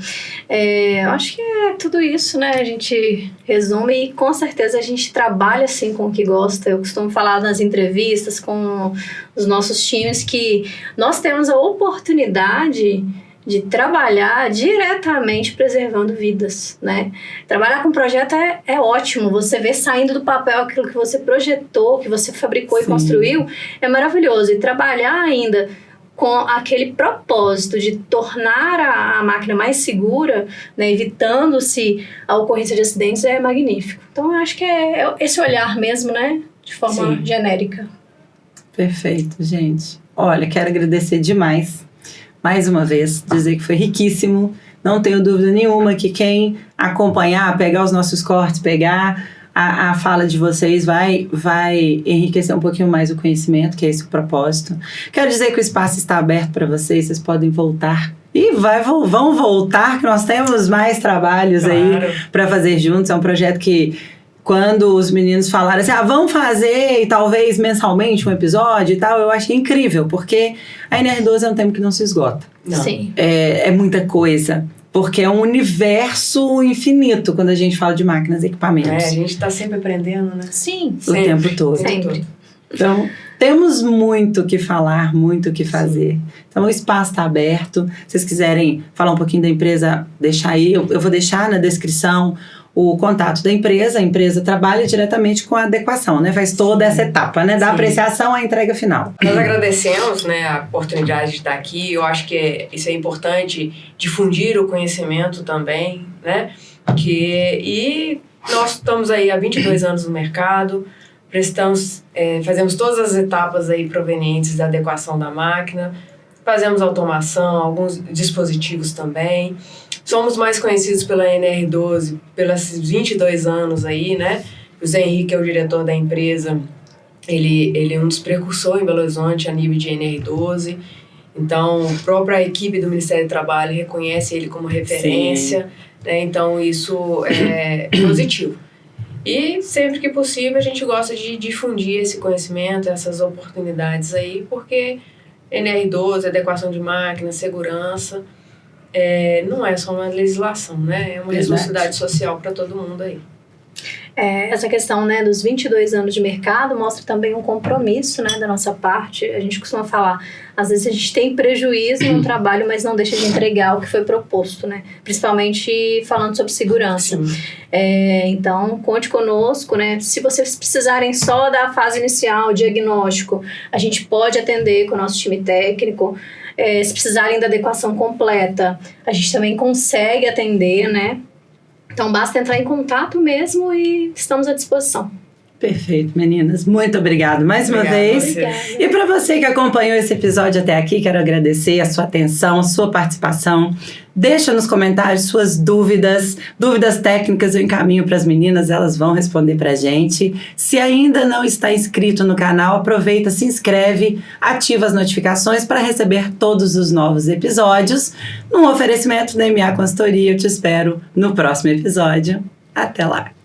Speaker 2: Eu acho que é tudo isso, né? A gente resume e com certeza a gente trabalha assim com o que gosta. Eu costumo falar nas entrevistas com os nossos times que nós temos a oportunidade de trabalhar diretamente preservando vidas, né? Trabalhar com projeto é ótimo, você vê saindo do papel aquilo que você projetou, que você fabricou Sim. e construiu, é maravilhoso. E trabalhar ainda com aquele propósito de tornar a máquina mais segura, né, evitando-se a ocorrência de acidentes, é magnífico. Então, eu acho que é esse olhar mesmo, né, de forma Sim. genérica.
Speaker 1: Perfeito, gente. Olha, quero agradecer demais, mais uma vez, dizer que foi riquíssimo. Não tenho dúvida nenhuma que quem acompanhar, pegar os nossos cortes, pegar a fala de vocês vai enriquecer um pouquinho mais o conhecimento, que é esse o propósito. Quero dizer que o espaço está aberto para vocês podem voltar. E vão voltar, que nós temos mais trabalhos claro. Aí para fazer juntos. É um projeto que, quando os meninos falaram assim, vamos fazer talvez mensalmente um episódio e tal, eu achei incrível, porque a NR12 é um tema que não se esgota.
Speaker 3: Não.
Speaker 2: Sim.
Speaker 1: É muita coisa. Porque é um universo infinito quando a gente fala de máquinas e equipamentos.
Speaker 3: A gente está sempre aprendendo, né?
Speaker 2: Sim.
Speaker 1: O tempo todo.
Speaker 2: Sempre.
Speaker 1: Então, temos muito o que falar, muito o que fazer. Sim. Então, o espaço está aberto. Se vocês quiserem falar um pouquinho da empresa, deixar aí. Eu vou deixar na descrição o contato da empresa. A empresa trabalha diretamente com a adequação, né? Faz toda essa etapa, né? Da Sim. apreciação à entrega final.
Speaker 3: Nós agradecemos, né, a oportunidade de estar aqui. Eu acho que isso é importante, difundir o conhecimento também, né? E nós estamos aí há 22 anos no mercado, fazemos todas as etapas aí provenientes da adequação da máquina, fazemos automação, alguns dispositivos também. Somos mais conhecidos pela NR12, pelos 22 anos aí, né? O Zé Henrique é o diretor da empresa, ele é um dos precursores em Belo Horizonte a nível de NR12. Então, a própria equipe do Ministério do Trabalho reconhece ele como referência, né? Então isso é positivo. E sempre que possível a gente gosta de difundir esse conhecimento, essas oportunidades aí, porque NR12, adequação de máquina, segurança, não é só uma legislação, né? É uma responsabilidade social para todo mundo aí.
Speaker 2: Essa questão, né, dos 22 anos de mercado mostra também um compromisso, né, da nossa parte. A gente costuma falar, às vezes a gente tem prejuízo no trabalho, mas não deixa de entregar o que foi proposto, né? Principalmente falando sobre segurança. Então, conte conosco, né? Se vocês precisarem só da fase inicial, diagnóstico, a gente pode atender com o nosso time técnico. Se precisarem da adequação completa, a gente também consegue atender, né? Então, basta entrar em contato mesmo e estamos à disposição.
Speaker 1: Perfeito, meninas. Muito obrigada mais uma vez.
Speaker 2: Obrigada.
Speaker 1: E para você que acompanhou esse episódio até aqui, quero agradecer a sua atenção, a sua participação. Deixa nos comentários suas dúvidas técnicas, eu encaminho para as meninas, elas vão responder para a gente. Se ainda não está inscrito no canal, aproveita, se inscreve, ativa as notificações para receber todos os novos episódios. Num oferecimento da MA Consultoria, eu te espero no próximo episódio. Até lá!